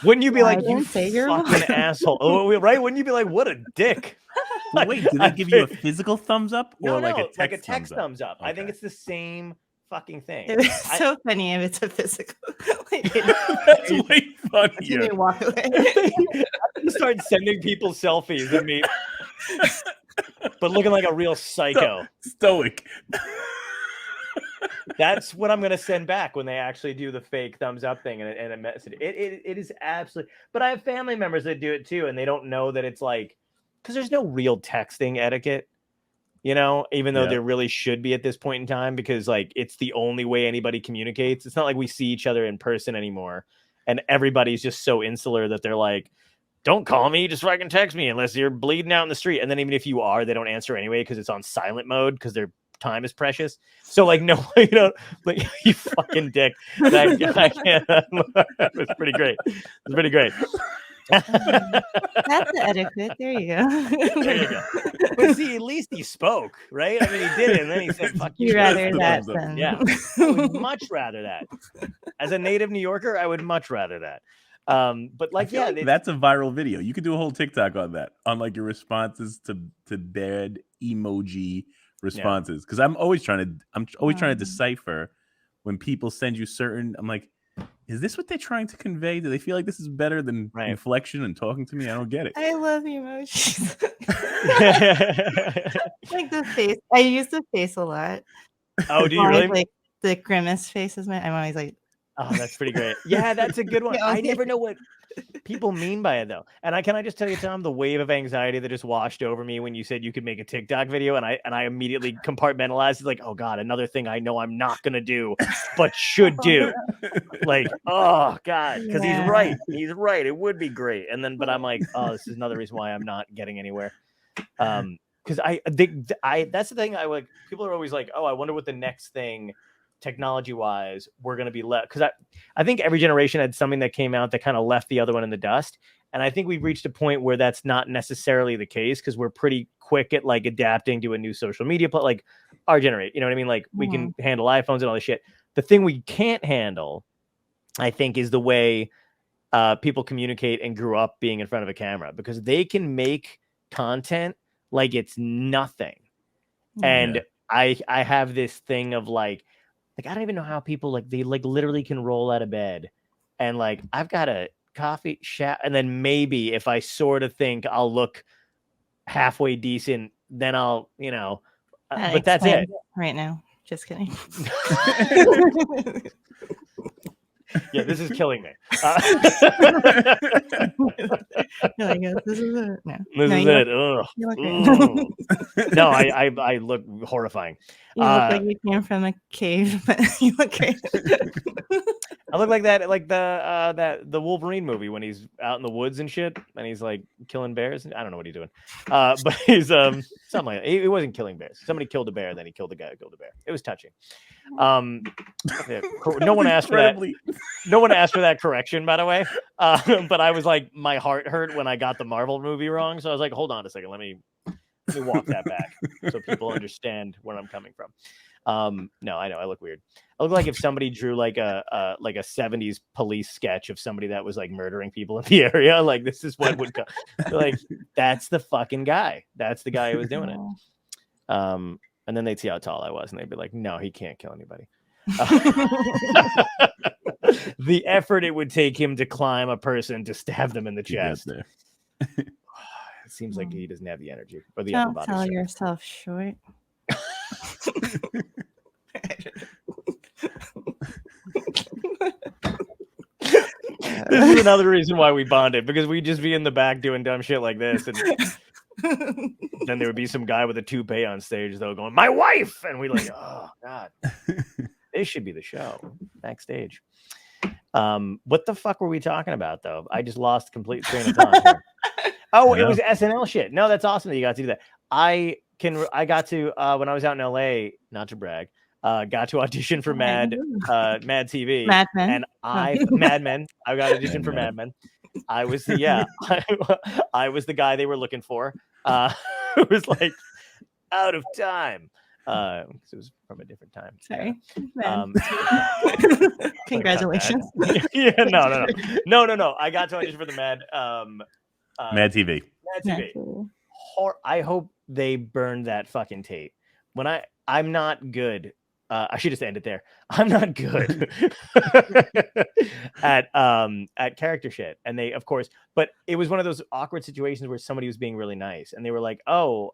S1: Wouldn't you be like, you fucking asshole? Oh, right? Wouldn't you be like, what a dick?
S3: Well, wait, do they give you a physical thumbs up or like a text
S1: thumbs up?
S3: Okay.
S1: I think it's the same fucking thing.
S2: It's so funny if it's a physical.
S3: That's way funnier.
S2: You walk away.
S1: You start sending people selfies of me, but looking like a real psycho.
S3: Stoic.
S1: That's what I'm gonna send back when they actually do the fake thumbs up thing and a message. It is absolutely. But I have family members that do it too, and they don't know that it's like, because there's no real texting etiquette, even though there really should be at this point in time, because like it's the only way anybody communicates. It's not like we see each other in person anymore, and everybody's just so insular that they're like, don't call me, just fucking text me unless you're bleeding out in the street. And then even if you are, they don't answer anyway because it's on silent mode because their time is precious. So like, no, like, you fucking dick. I can't. It was pretty great.
S2: That's the etiquette. There you go.
S1: There you go. But see, at least he spoke, right? I mean, he did it, and then he said, "Fuck you."
S2: You'd rather that than
S1: I would much rather that. As a native New Yorker, I would much rather that. But like,
S3: that's a viral video. You could do a whole TikTok on that, on like your responses to bad emoji responses. Because I'm always trying to decipher when people send you certain. I'm like, is this what they're trying to convey? Do they feel like this is better than inflection and talking to me? I don't get it.
S2: I love emojis. Like the face. I use the face a lot.
S1: Oh, do you really?
S2: Like the grimace face is I'm always like,
S1: oh, that's pretty great. Yeah, that's a good one. I never know what people mean by it though. And can I just tell you, Tom, the wave of anxiety that just washed over me when you said you could make a TikTok video, and I immediately compartmentalized. It's like, oh God, another thing I know I'm not gonna do, but should do. Like, oh God, because he's right. He's right. It would be great. And then, but I'm like, oh, this is another reason why I'm not getting anywhere. Because I think that's the thing. People are always like, oh, I wonder what the next thing, technology wise, we're going to be left. Because I think every generation had something that came out that kind of left the other one in the dust. And I think we've reached a point where that's not necessarily the case, because we're pretty quick at like adapting to a new social media, like our generation, you know what I mean? Like we can handle iPhones and all this shit. The thing we can't handle, I think, is the way people communicate and grew up being in front of a camera, because they can make content like it's nothing. And I have this thing of like I don't even know how people they literally can roll out of bed and like, I've got a coffee shower, and then maybe if I sort of think I'll look halfway decent, then I'll, but that's it
S2: right now. Just kidding.
S1: Yeah, this is killing me.
S2: You're like, this is it. No,
S1: this is it. No, I look horrifying.
S2: You look like you came from a cave, but you look great.
S1: I look like that, like the Wolverine movie when he's out in the woods and shit, and he's like killing bears. I don't know what he's doing, but he's something like that. He wasn't killing bears. Somebody killed a bear, then he killed the guy who killed the bear. It was touching. No one asked for that. No one asked for that correction, by the way. But I was like, my heart hurt when I got the Marvel movie wrong. So I was like, hold on a second, let me walk that back so people understand where I'm coming from. No, I know I look weird. I look like if somebody drew like a 70s police sketch of somebody that was like murdering people in the area. Like, this is what would come. Like, that's the fucking guy. That's the guy who was doing it. And then they'd see how tall I was, and they'd be like, no, he can't kill anybody. The effort it would take him to climb a person to stab them in the chest. It seems like he doesn't have the energy or the upper
S2: Don't
S1: body.
S2: sell yourself short.
S1: This is another reason why we bonded, because we'd just be in the back doing dumb shit like this, and then there would be some guy with a toupee on stage though going, my wife, and we're like, oh God, this should be the show backstage. What the fuck were we talking about though? I just lost complete train of thought here. Oh, it was SNL shit. No, that's awesome that you got to do that. I got to when I was out in LA, not to brag, got to audition for Mad TV.
S2: Mad Men.
S1: And Mad Men. I got auditioned for Mad Men. I was I was the guy they were looking for. It was like out of time. Because it was from a different time.
S2: Sorry. Congratulations.
S1: Yeah, no. I got to audition for the Mad
S3: TV.
S1: Mad TV. I hope they burned that fucking tape. I'm not good. I should just end it there. I'm not good at character shit. And they, of course, but it was one of those awkward situations where somebody was being really nice and they were like, oh,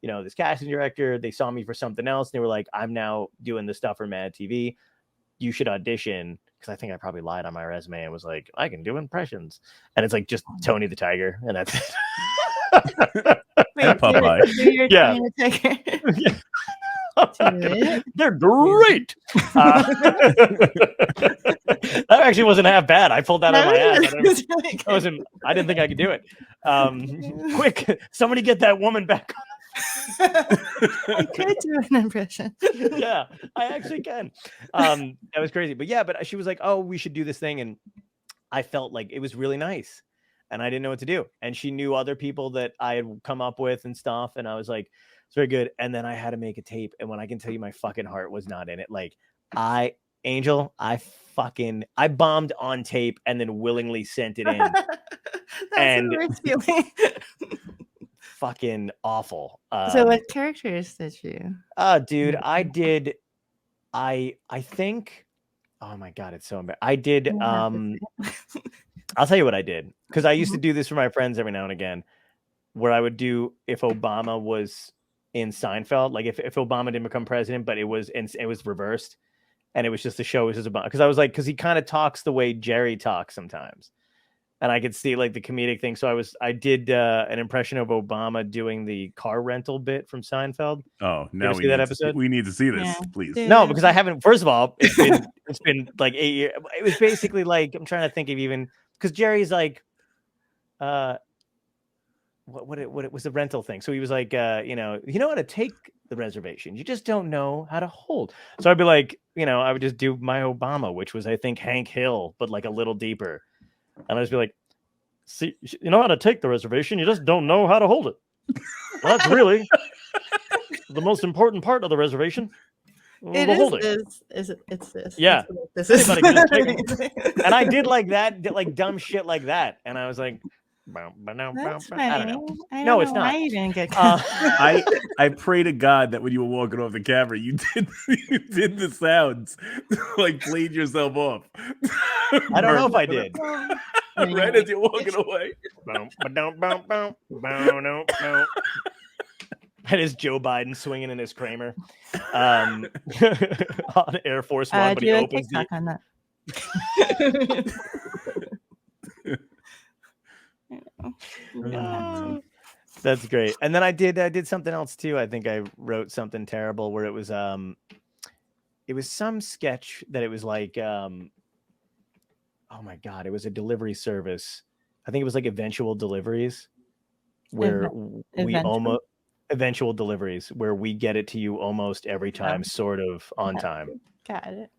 S1: this casting director, they saw me for something else. And they were like, I'm now doing this stuff for Mad TV. You should audition. Because I think I probably lied on my resume and was like, I can do impressions. And it's like just Tony the Tiger. And that's it.
S3: And Popeye.
S1: Yeah. They're great. That actually wasn't half bad. I pulled that out of my ass. I didn't think I could do it. Quick, somebody get that woman back.
S2: I could do an impression.
S1: Yeah, I actually can. That was crazy. But she was like, oh, we should do this thing. And I felt like it was really nice. And I didn't know what to do. And she knew other people that I had come up with and stuff. And I was like, it's very good. And then I had to make a tape. And when I can tell you my fucking heart was not in it. Like I bombed on tape and then willingly sent it in. And fucking awful.
S2: So what characters did you?
S1: Dude, I think, oh my God, it's so embarrassing. I did, I'll tell you what I did. Because I used to do this for my friends every now and again, where I would do if Obama was in Seinfeld, like if Obama didn't become president, but it was reversed, and it was just the show was just Obama. Because I was like, because he kind of talks the way Jerry talks sometimes, and I could see like the comedic thing. So I did an impression of Obama doing the car rental bit from Seinfeld.
S3: Oh, now we need to see this, please.
S1: No, because I haven't. First of all, it's been like 8 years. It was basically like I'm trying to think of even because Jerry's like, what it was the rental thing. So he was like, you know how to take the reservation. You just don't know how to hold. So I'd be like, I would just do my Obama, which was I think Hank Hill, but like a little deeper. And I'd just be like, see, you know how to take the reservation. You just don't know how to hold it. Well, that's really the most important part of the reservation.
S2: It's this.
S1: Yeah.
S2: This is.
S1: And I did like that, like dumb shit like that. And I was like, I don't know. No, it's not.
S2: Why you didn't get
S3: I pray to God that when you were walking off the camera, you did the sounds, like played yourself off.
S1: I don't know if I did.
S3: Right as you're walking away.
S1: That is Joe Biden swinging in his Kramer on Air Force One, but he opens the...
S2: on that.
S1: That's great. And then I did something else too. I think I wrote something terrible where it was some sketch that it was like oh my God, it was a delivery service. I think it was like eventual deliveries where eventual deliveries where we get it to you almost every time, sort of on time.
S2: Got it.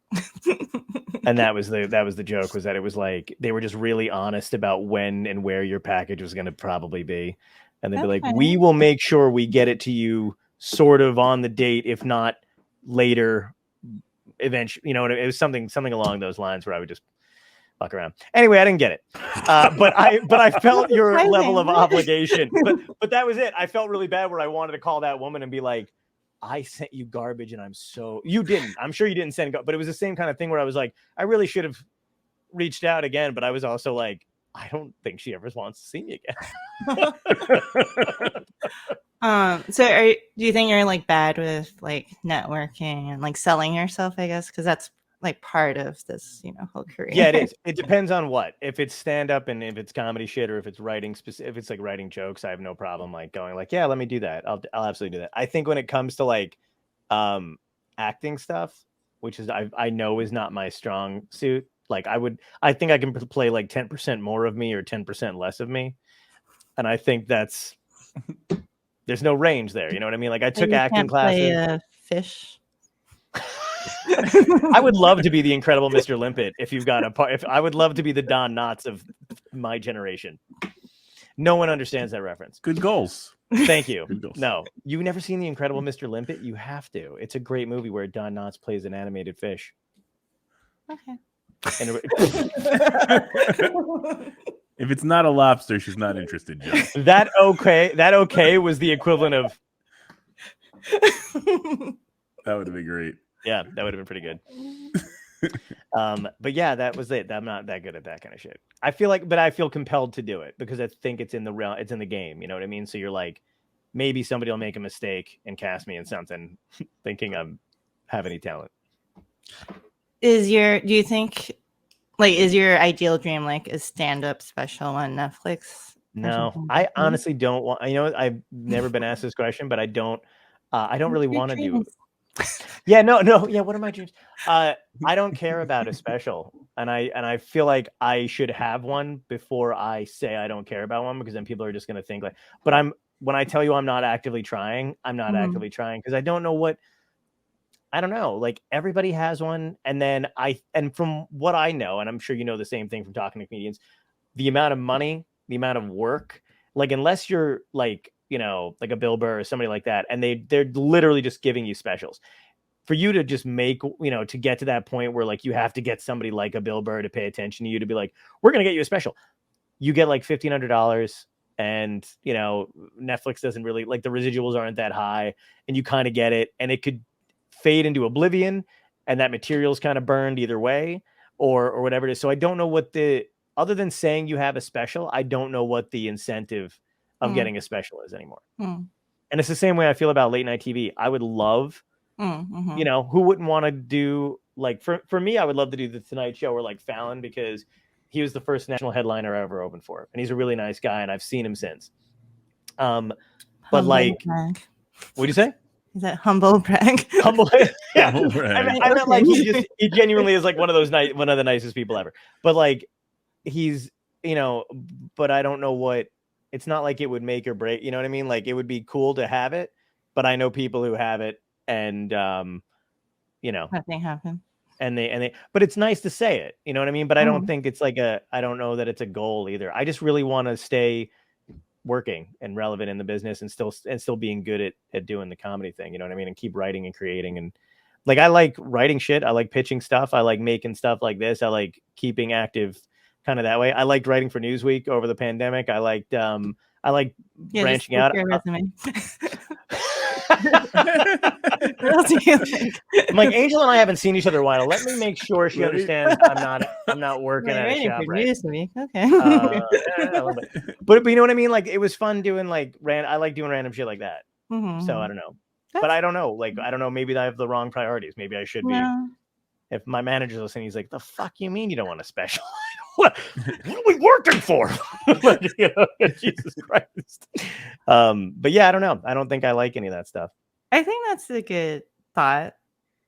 S1: And that was the joke, was that it was like they were just really honest about when and where your package was going to probably be, and they'd be like, we will make sure we get it to you sort of on the date, if not later. Eventually, it was something along those lines where I would just fuck around. Anyway, I didn't get it, but I felt your level of obligation. But that was it. I felt really bad where I wanted to call that woman and be like, I sent you garbage, and you didn't. I'm sure you didn't send, but it was the same kind of thing where I was like, I really should have reached out again, but I was also like, I don't think she ever wants to see me again.
S2: So do you think you're like bad with like networking and like selling yourself, I guess? Because that's like part of this, whole career.
S1: Yeah, it is. It depends on what. If it's stand up and if it's comedy shit, or if it's writing if it's like writing jokes, I have no problem like going like, yeah, let me do that. I'll absolutely do that. I think when it comes to like acting stuff, which is I know is not my strong suit. Like I think I can play like 10% more of me or 10% less of me. And I think that's There's no range there. You know what I mean? Like I took
S2: You
S1: acting
S2: can't play
S1: classes.
S2: a fish.
S1: I would love to be the Incredible Mr. Limpet if you've got a part. If I would love to be the Don Knotts of my generation. No one understands that reference.
S3: Good goals.
S1: Thank you.
S3: Good goals.
S1: No, you've never seen the Incredible Mr. Limpet? You have to. It's a great movie where Don Knotts plays an animated fish.
S2: Okay.
S1: And
S3: If it's not a lobster, she's not interested, Joe.
S1: that okay was the equivalent of.
S3: That would have been great.
S1: Yeah, that would have been pretty good. But yeah, that was it. I'm not that good at that kind of shit. I feel compelled to do it because I think it's in the realm, it's in the game. You know what I mean? So you're like, maybe somebody will make a mistake and cast me in something, thinking I'm have any talent.
S2: Do you think, like, is your ideal dream like a stand-up special on Netflix?
S1: No, I honestly don't want. I've never been asked this question, but I don't really want to do. Yeah, no. Yeah, what are my dreams? I don't care about a special, and I feel like I should have one before I say I don't care about one, because then people are just going to think like. But when I tell you I'm not actively trying, I'm not actively trying because I don't know what. I don't know. Like everybody has one, and from what I know, and I'm sure you know the same thing from talking to comedians, the amount of money, the amount of work, like unless you're like, like a Bill Burr or somebody like that, and they're literally just giving you specials. For you to just make, to get to that point where like you have to get somebody like a Bill Burr to pay attention to you to be like, we're gonna get you a special. You get like $1,500, and Netflix doesn't really like the residuals aren't that high, and you kind of get it, and it could fade into oblivion, and that material's kind of burned either way, or whatever it is. So I don't know what other than saying you have a special, I don't know what the incentive of getting a special is anymore. And it's the same way I feel about late night TV. I would love, who wouldn't want to do, like, for me, I would love to do the Tonight Show or like Fallon, because he was the first national headliner I ever opened for, and he's a really nice guy, and I've seen him since. But like, what'd you say?
S2: Is that humble brag?
S1: Humble, yeah.
S3: Humble brag.
S1: I meant like he genuinely is like one of the nicest people ever. But like he's, but I don't know what. It's not like it would make or break. You know what I mean? Like it would be cool to have it, but I know people who have it, and
S2: nothing happened.
S1: And they, but it's nice to say it. You know what I mean? But I don't think it's like I don't know that it's a goal either. I just really want to stay working and relevant in the business, and still being good at doing the comedy thing, you know what I mean, and keep writing and creating. And like I like writing shit, I like pitching stuff, I like making stuff like this, I like keeping active kind of that way. I liked writing for Newsweek over the pandemic. I liked branching out.
S2: Your resume.
S1: I'm like, Angel and I haven't seen each other in a while. Let me make sure she understands I'm not working at a shop right.
S2: Okay.
S1: But you know what I mean? Like it was fun doing like I like doing random shit like that. So I don't know. But I don't know. Like I don't know. Maybe I have the wrong priorities. Maybe I should be. If my manager's listening, he's like, "The fuck you mean you don't want a special? What are we working for?" Like, Jesus Christ. But yeah, I don't know. I don't think I like any of that stuff.
S2: I think that's a good thought,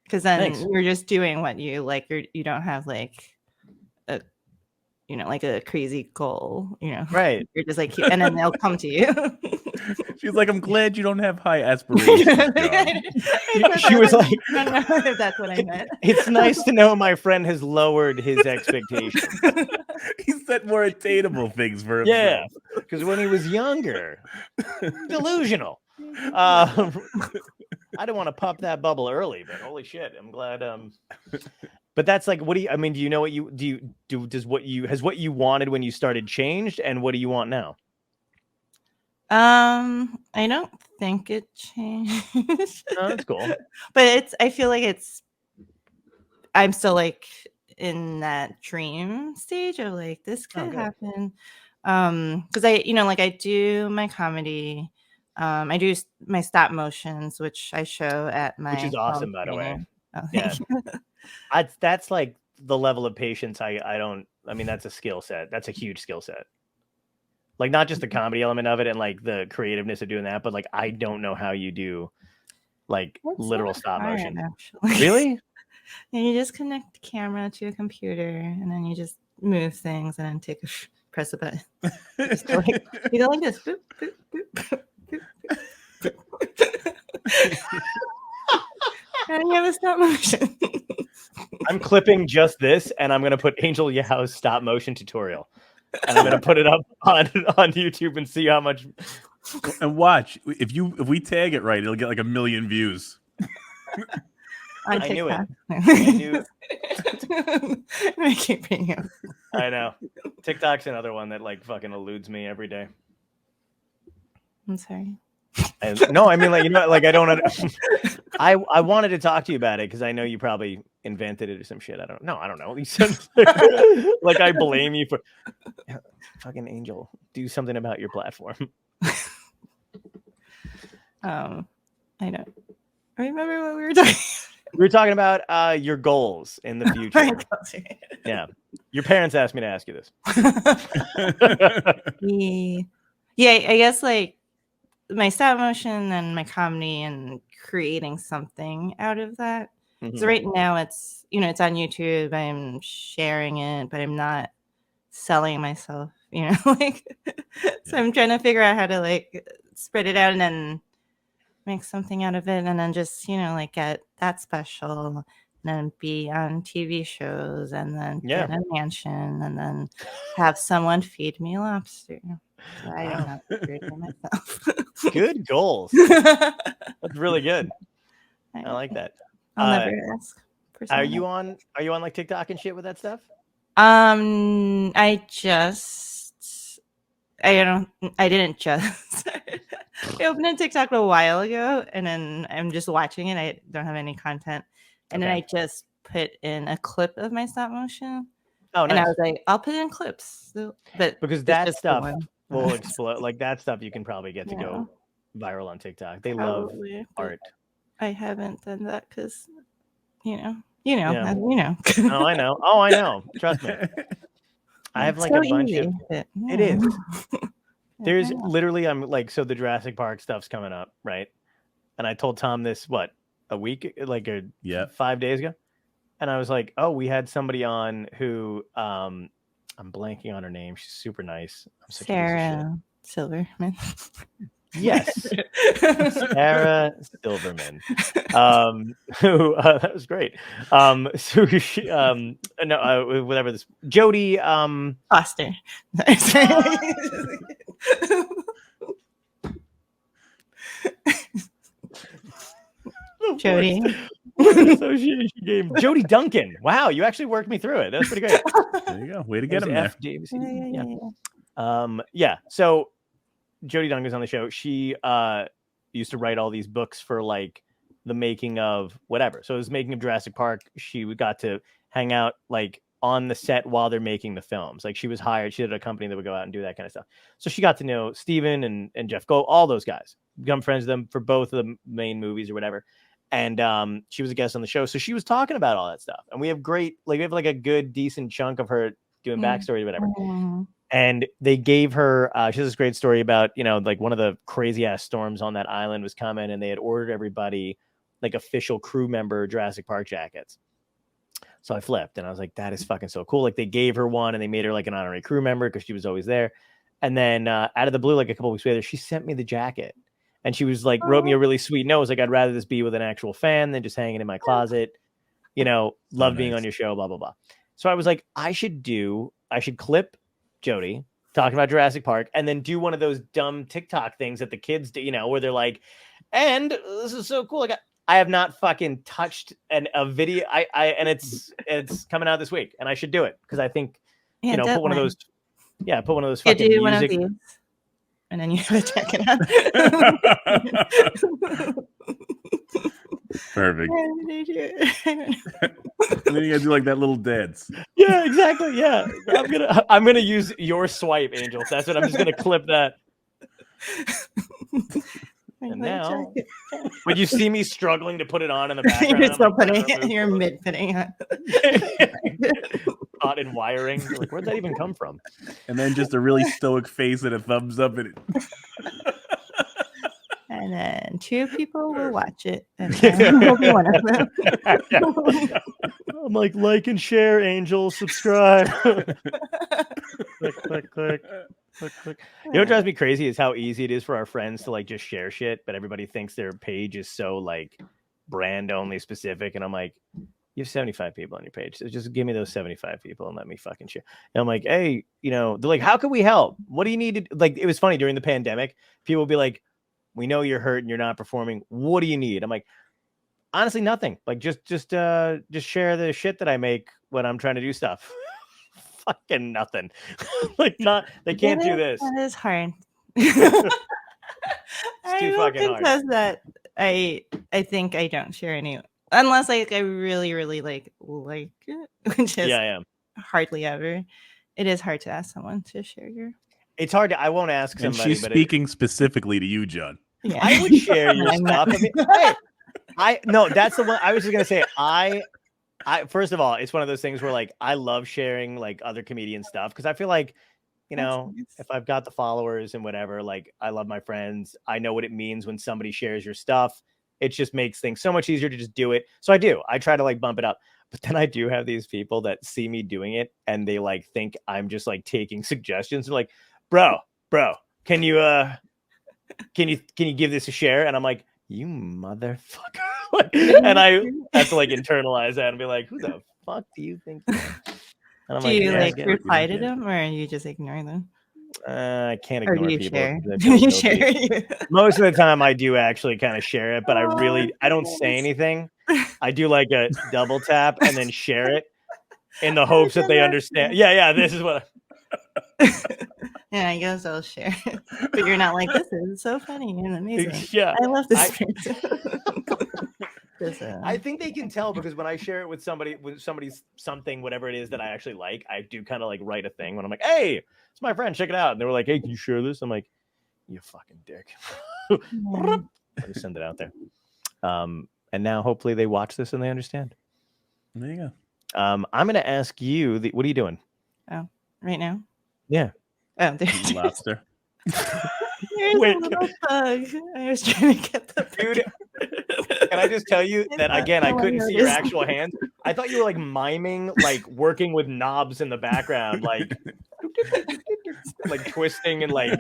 S2: because then
S1: Thanks.
S2: you're just doing what you like. You don't have like a, like a crazy goal.
S1: Right?
S2: You're just like, and then they'll come to you.
S3: She's like, I'm glad you don't have high aspirations.
S1: She was like,
S2: I don't know if that's what I meant.
S1: It's nice to know my friend has lowered his expectations.
S3: He set more attainable things for himself.
S1: Yeah, because when he was younger, delusional. I didn't want to pop that bubble early, but holy shit, I'm glad. But that's like, what do you? I mean, do you know what you do? Has what you wanted when you started changed, and what do you want now?
S2: I don't think it changed.
S1: Oh, that's cool.
S2: But I feel like I'm still like in that dream stage of like, this could happen. Because I do my comedy. I do my stop motions, which I show at my,
S1: which is awesome, by the way.
S2: Oh,
S1: yeah, that's like the level of patience. I mean, that's a skill set. That's a huge skill set. Like not just the comedy element of it and like the creativeness of doing that, but like I don't know how you do like literal stop motion. Actually. Really?
S2: Yeah, you just connect the camera to a computer, and then you just move things, and then press a button. You go like this. Boop, boop, boop, boop, boop. I have a stop motion.
S1: I'm clipping just this, and I'm gonna put Angel Yao's stop motion tutorial, and I'm gonna put it up on YouTube and see how much.
S3: And watch if we tag it right, it'll get like 1 million views.
S2: On
S1: I knew it.
S2: TikTok.
S1: I knew.
S2: I keep bringing up.
S1: I know. TikTok's another one that like fucking eludes me every day.
S2: I'm sorry.
S1: No, I mean like like I don't. I wanted to talk to you about it because I know you probably invented it or some shit. I don't know. You said like I blame you for fucking Angel. Do something about your platform.
S2: I don't remember what we were talking.
S1: We were talking about your goals in the future. Yeah, your parents asked me to ask you this.
S2: Yeah, I guess like my stop motion and my comedy and creating something out of that. So right now it's it's on YouTube. I'm sharing it, but I'm not selling myself. Like so I'm trying to figure out how to like spread it out and then make something out of it, and then just like get that special, and then be on TV shows, and then get a mansion, and then have someone feed me lobster. So I don't have to feed myself.
S1: Good goals. That's really good. I like that.
S2: I'll never ask.
S1: Are you on like TikTok and shit with that stuff?
S2: I didn't just. I opened a TikTok a while ago, and then I'm just watching it. I don't have any content, and then I just put in a clip of my stop motion. Oh, nice. And I was like, I'll put in clips, but
S1: because that stuff will explode. Like that stuff, you can probably get to go viral on TikTok. They love art.
S2: I haven't done that because,
S1: Yeah.
S2: Oh,
S1: I know. Oh, I know. Trust me. I have like a bunch of. It is. There's literally, I'm like, so the Jurassic Park stuff's coming up, right? And I told Tom this, a week, 5 days ago? And I was like, oh, we had somebody on who, I'm blanking on her name. She's super nice.
S2: Sarah Silverman.
S1: Yes. Sarah Silverman. Who, that was great. So she, whatever this, Jody,
S2: Foster. Jody.
S1: So she gave Jody Duncan. Wow, you actually worked me through it. That's pretty great.
S3: There you go. Way to get him there.
S1: Yeah. So Jody Duncan's on the show. She used to write all these books for like the making of whatever. So it was making of Jurassic Park. She got to hang out like on the set while they're making the films. Like she was hired. She had a company that would go out and do that kind of stuff. So she got to know Steven and Jeff Gold, all those guys. Become friends with them for both of the main movies or whatever. And she was a guest on the show. So she was talking about all that stuff. And we have a good, decent chunk of her doing backstory or whatever. And they gave her, she has this great story about, like one of the crazy ass storms on that island was coming, and they had ordered everybody like official crew member Jurassic Park jackets. So I flipped and I was like, that is fucking so cool. Like they gave her one and they made her like an honorary crew member because she was always there. And then out of the blue, like a couple weeks later, she sent me the jacket. And she was like, wrote me a really sweet note. It was like, I'd rather this be with an actual fan than just hanging in my closet. Love being on your show, blah, blah, blah. So I was like, I should clip Jody talking about Jurassic Park and then do one of those dumb TikTok things that the kids do, where they're like, and this is so cool. Like I have not fucking touched a video. And it's coming out this week and I should do it. Cause I think, put one of those fucking
S2: do
S1: music.
S2: One of these. And then you have to check it out.
S3: Perfect. And then you gotta do like that little dance.
S1: Yeah, exactly. Yeah, I'm gonna use your swipe, Angel. That's what I'm just gonna clip that. And now, would you see me struggling to put it on in the background?
S2: You're still putting it. You're mid putting it.
S1: Caught in wiring. You're like, where'd that even come from?
S3: And then just a really stoic face and a thumbs up in it.
S2: And then 2 people will watch it, and we'll be one of them.
S1: I'm like and share, Angel, subscribe. Click. You know what drives me crazy is how easy it is for our friends to like just share shit, but everybody thinks their page is so like brand only specific. And I'm like, you have 75 people on your page. So just give me those 75 people and let me fucking share. And I'm like, hey, they're like, how can we help? What do you need to like? It was funny during the pandemic. People would be like, we know you're hurt and you're not performing. What do you need? I'm like, honestly, nothing. Like just share the shit that I make when I'm trying to do stuff. Fucking nothing. Like they can't do this.
S2: That is hard.
S1: It's
S2: I
S1: too
S2: will
S1: fucking hard.
S2: confess that I think I don't share any unless like I really like it, which is
S1: Yeah, I am.
S2: hardly ever. It is hard to ask someone to share your.
S1: It's hard to. I won't ask
S3: And
S1: somebody.
S3: she's
S1: but
S3: speaking specifically to you, John.
S2: Yeah,
S1: I would share your
S2: I'm
S1: stuff.
S2: not-
S1: I mean, hey, no, that's the one. I was just gonna say I first of all, it's one of those things where like I love sharing like other comedian stuff because I feel like
S2: That's nice.
S1: if I've got the followers and whatever, like I love my friends. I know what it means when somebody shares your stuff. It just makes things so much easier to just do it. So I do. I try to like bump it up. But then I do have these people that see me doing it and they like think I'm just like taking suggestions. They're like, bro, can you give this a share? And I'm like, you motherfucker. And I have to like internalize that and be like, who the fuck do you think you are? And I'm
S2: Do you
S1: yeah,
S2: like
S1: get it.
S2: reply to them or you just ignore them?
S1: I can't
S2: Or
S1: ignore
S2: do you
S1: people.
S2: share?
S1: 'cause I
S2: Do
S1: feel
S2: you
S1: guilty.
S2: share?
S1: Most of the time I do actually kind of share it, but I don't say
S2: goodness.
S1: anything. I do like a double tap and then share it in the
S2: I've
S1: hopes that
S2: done
S1: they
S2: that
S1: understand.
S2: too.
S1: Yeah, this is what
S2: Yeah, I guess I'll share. But you're not like, this is so funny and amazing.
S1: yeah.
S2: I love this person.
S1: I think they can tell because when I share it with somebody's something, whatever it is that I actually like, I do kind of like write a thing when I'm like, hey, it's my friend, check it out. And they were like, hey, can you share this? I'm like, you fucking dick.
S2: Yeah.
S1: I just send it out there. And now hopefully they watch this and they understand.
S3: There you go.
S1: I'm going to ask you, what are you doing?
S2: Oh, right now?
S1: Yeah.
S2: Oh, there's
S3: Lobster.
S2: a
S1: Wait.
S2: little bug. I was trying to get the
S1: Dude, can I just tell you that again, I couldn't see your
S2: noticed.
S1: actual hands. I thought you were like miming, like working with knobs in the background, like twisting and like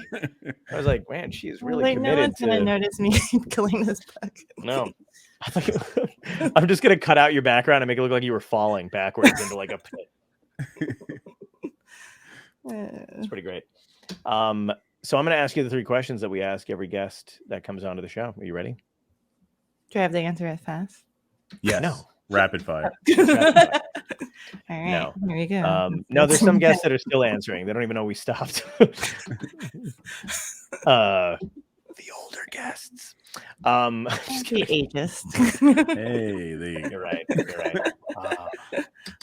S1: I was like, man, she's really
S2: like, no
S1: committed
S2: one's gonna
S1: to
S2: notice me killing this bug.
S1: no. I'm just gonna cut out your background and make it look like you were falling backwards into like a pit. It's pretty great. So I'm gonna ask you the 3 questions that we ask every guest that comes onto the show. Are you ready?
S2: Do I have to answer it fast?
S3: Yes.
S1: No.
S3: Rapid fire.
S2: All right,
S1: No.
S2: here we go.
S1: No, there's some guests that are still answering. They don't even know we stopped. The older guests. Just
S2: The
S1: kidding.
S2: ageist.
S3: Hey, there you go.
S1: You're right.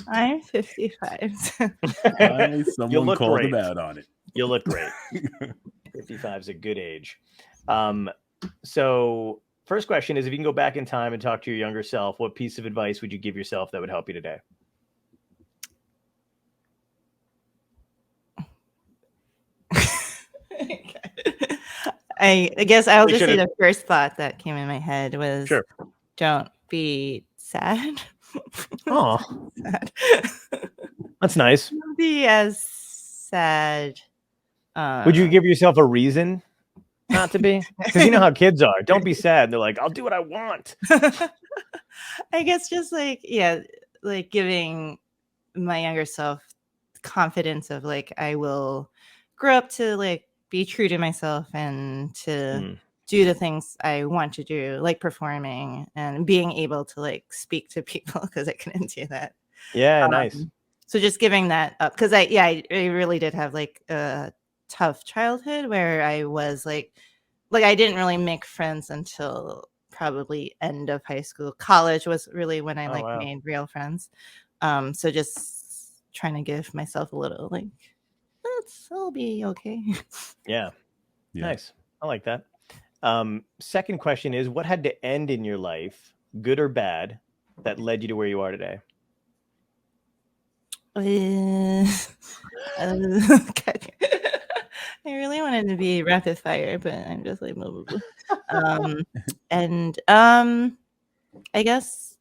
S2: I'm 55.
S3: Finally, someone
S1: look
S3: called
S1: great.
S3: them out on it.
S1: You look great. 55 is a good age. So first question is, if you can go back in time and talk to your younger self, what piece of advice would you give yourself that would help you today?
S2: I guess I'll
S1: We
S2: just say
S1: should've-
S2: the first thought that came in my head was
S1: Sure.
S2: don't be sad.
S1: Oh,
S2: Sad.
S1: that's nice.
S2: Don't be as sad.
S1: Would you give yourself a reason not to be? Because you know how kids are. Don't be sad. They're like, I'll do what I want.
S2: I guess just like, yeah, like giving my younger self confidence of like, I will grow up to like be true to myself and to do the things I want to do, like performing and being able to like speak to people because I couldn't do that.
S1: Yeah, nice.
S2: So just giving that up because I really did have like a tough childhood where I was like I didn't really make friends until probably end of high school. College was really when I made real friends. So just trying to give myself a little like I'll be okay.
S1: Yeah. Nice. I like that. Second question is, what had to end in your life, good or bad, that led you to where you are today?
S2: I really wanted to be rapid fire, but I'm just like blah, blah, blah. And I guess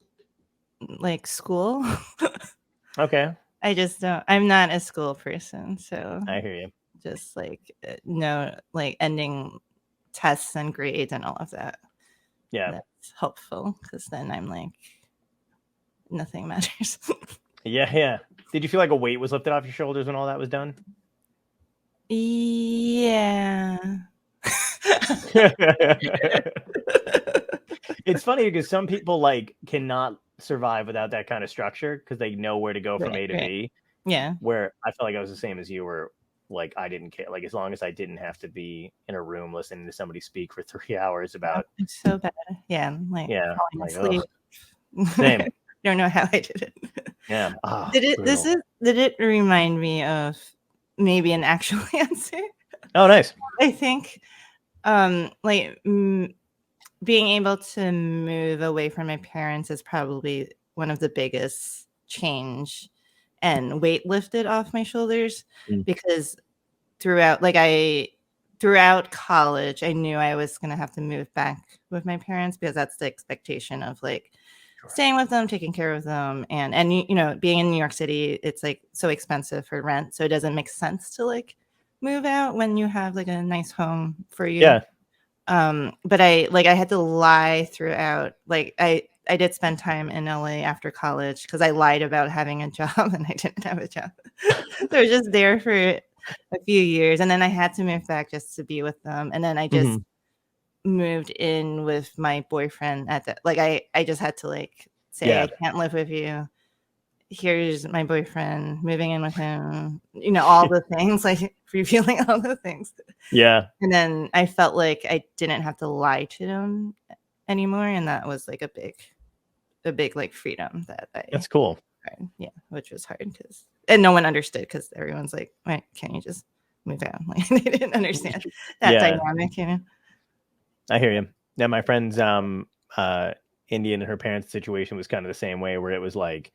S2: like school.
S1: Okay.
S2: I just don't. I'm not a school person, so
S1: I hear you.
S2: just like no, like ending tests and grades and all of that.
S1: Yeah.
S2: That's helpful because then I'm like, nothing matters.
S1: Yeah. Did you feel like a weight was lifted off your shoulders when all that was done?
S2: Yeah.
S1: It's funny because some people like cannot survive without that kind of structure because they know where to go from A to B.
S2: Yeah.
S1: Where I felt like I was the same as you, where like I didn't care, like as long as I didn't have to be in a room listening to somebody speak for 3 hours about.
S2: It's so bad. Yeah. Like falling asleep.
S1: Same.
S2: Don't know how I did it.
S1: Yeah.
S2: Did it remind me of maybe an actual answer?
S1: Oh, nice.
S2: I think being able to move away from my parents is probably one of the biggest change and weight lifted off my shoulders because throughout college I knew I was going to have to move back with my parents because that's the expectation of like staying with them, taking care of them, and being in New York City, it's like so expensive for rent, so it doesn't make sense to like move out when you have like a nice home for you.
S1: Yeah.
S2: But I had to lie throughout. Like I did spend time in LA after college because I lied about having a job and I didn't have a job. So I was just there for a few years, and then I had to move back just to be with them, and then I just moved in with my boyfriend at that. Like I just had to like say I can't live with you. Here's my boyfriend, moving in with him, all the things, like revealing all the things.
S1: Yeah.
S2: And then I felt like I didn't have to lie to them anymore. And that was like a big like freedom that
S1: that's cool.
S2: Yeah. Which was hard and no one understood because everyone's like, wait, can't you just move out? Like they didn't understand that dynamic,
S1: I hear you. Yeah. My friend's Indian, her parents' situation was kind of the same way, where it was like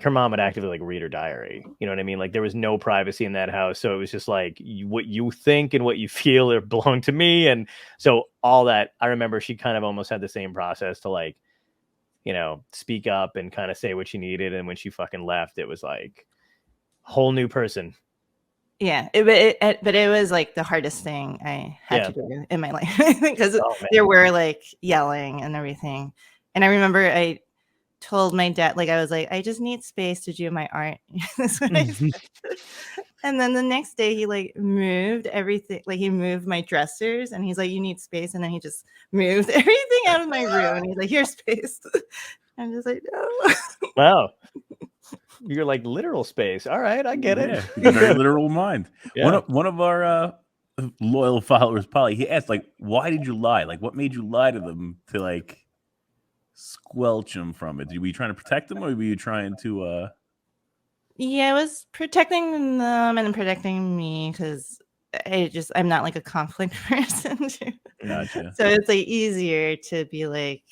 S1: her mom would actively like read her diary. You know what I mean? Like there was no privacy in that house. So it was just like what you think and what you feel are belong to me. And so all that, I remember she kind of almost had the same process to like, speak up and kind of say what she needed. And when she fucking left, it was like a whole new person.
S2: Yeah. But it was like the hardest thing I had to do in my life because there were like yelling and everything. And I remember I told my dad, like, I was like, I just need space to do my art. That's what I said. And then the next day he like moved everything. Like he moved my dressers and he's like, you need space. And then he just moved everything out of my room. And he's like, here's space. I'm just like, no.
S1: Wow. You're like literal space. All right. I get it.
S3: Yeah, very literal mind.
S1: Yeah.
S3: One of our loyal followers, Polly, he asked like, why did you lie? Like what made you lie to them to like squelch them from it? Were you trying to protect them or were you trying to
S2: Yeah, I was protecting them and protecting me because I'm not like a conflict person.
S3: Gotcha.
S2: So it's like easier to be like,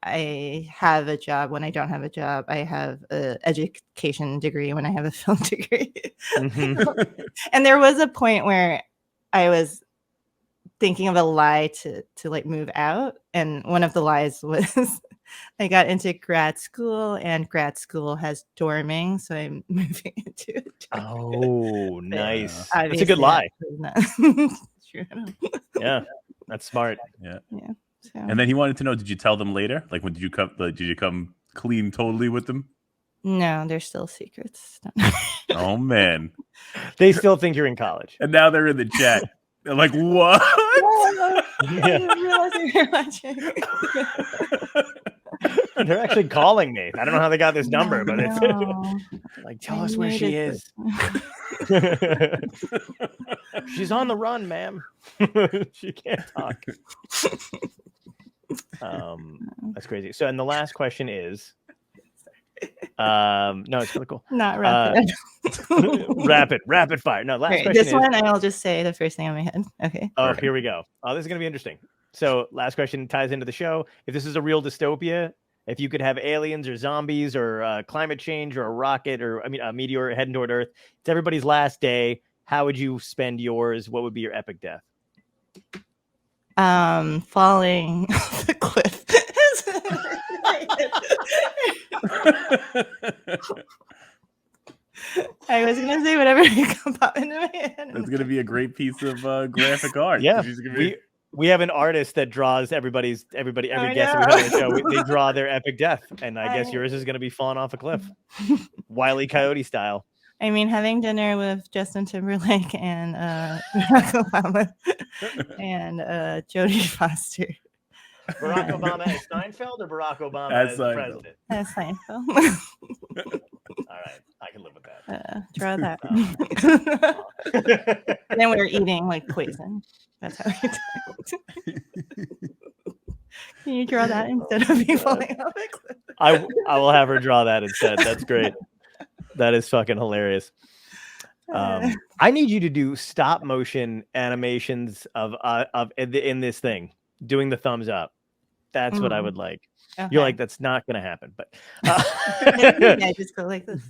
S2: I have a job when I don't have a job. I have an education degree when I have a film degree. And there was a point where I was thinking of a lie to like move out. And one of the lies was I got into grad school and grad school has dorming. So I'm moving into it.
S1: Oh, nice. That's a good lie.
S2: True.
S1: Yeah, that's smart.
S3: Yeah.
S2: Yeah. So.
S3: And then he wanted to know, did you tell them later? Like when did you come clean totally with them?
S2: No, they're still secrets.
S3: Oh man.
S1: They still think you're in college.
S3: And now they're in the chat. They're like, what?
S2: I didn't realize you were watching.
S1: They're actually calling me. I don't know how they got this number, but it's like, tell us where she is. She's on the run, ma'am. She can't talk. That's crazy. So, and the last question is, no, it's really cool.
S2: Not rapid.
S1: rapid fire. No, last question.
S2: This one, I'll just say the first thing on my head. Okay.
S1: Oh, here we go. Oh, this is going to be interesting. So, last question ties into the show. If this is a real dystopia, if you could have aliens or zombies or climate change or a rocket or a meteor heading toward Earth, it's everybody's last day. How would you spend yours? What would be your epic death?
S2: Falling off the cliff. I was gonna say whatever could pop into my head.
S3: That's gonna be a great piece of graphic art.
S1: Yeah,
S3: She's gonna be-
S1: we have an artist that draws every guest that we have on the show. They draw their epic death, and I guess yours is going to be falling off a cliff, Wile E. Coyote style.
S2: I mean, having dinner with Justin Timberlake and Barack Obama and Jodie Foster.
S1: Barack Obama as Seinfeld or Barack Obama as president?
S2: As Seinfeld.
S1: All right, I can live with that.
S2: Draw that. And then we were eating like poison. That's how we talked. Can you draw that instead of me falling off a cliff?
S1: I will have her draw that instead. That's great. That is fucking hilarious. I need you to do stop motion animations of in this thing, doing the thumbs up. That's what I would like.
S2: Okay.
S1: You're like, that's not going to happen, but
S2: I just go like this.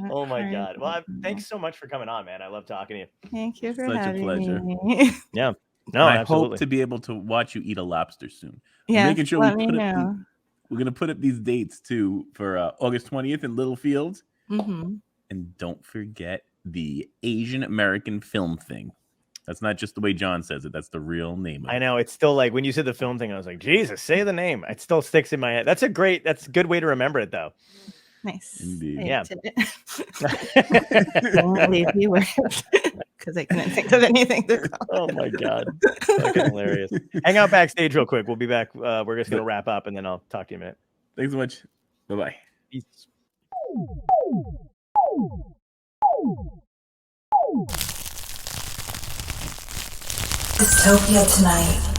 S1: Oh my God. Well, thanks so much for coming on, man. I love talking to you.
S2: Thank you for
S3: Such a
S2: having
S3: pleasure.
S2: me.
S1: Yeah. No,
S3: I
S1: absolutely.
S3: hope to be able to watch you eat a lobster soon.
S2: Yeah,
S3: Making sure
S2: let
S3: we
S2: me
S3: put
S2: know.
S3: we're gonna put up these dates too for August 20th in Littlefield.
S2: Mm-hmm.
S3: And don't forget the Asian American film thing. That's not just the way John says it. That's the real name of it.
S1: I know. It's still like when you said the film thing, I was like, Jesus, say the name. It still sticks in my head. That's a good way to remember it, though.
S2: Nice.
S3: Indeed.
S1: Yeah.
S2: Don't leave me with because I couldn't think of anything to call.
S1: Oh my God. Fucking hilarious. Hang out backstage real quick. We'll be back. We're just going to wrap up and then I'll talk to you in a minute.
S3: Thanks so much. Bye-bye.
S1: Peace.
S4: Dystopia tonight.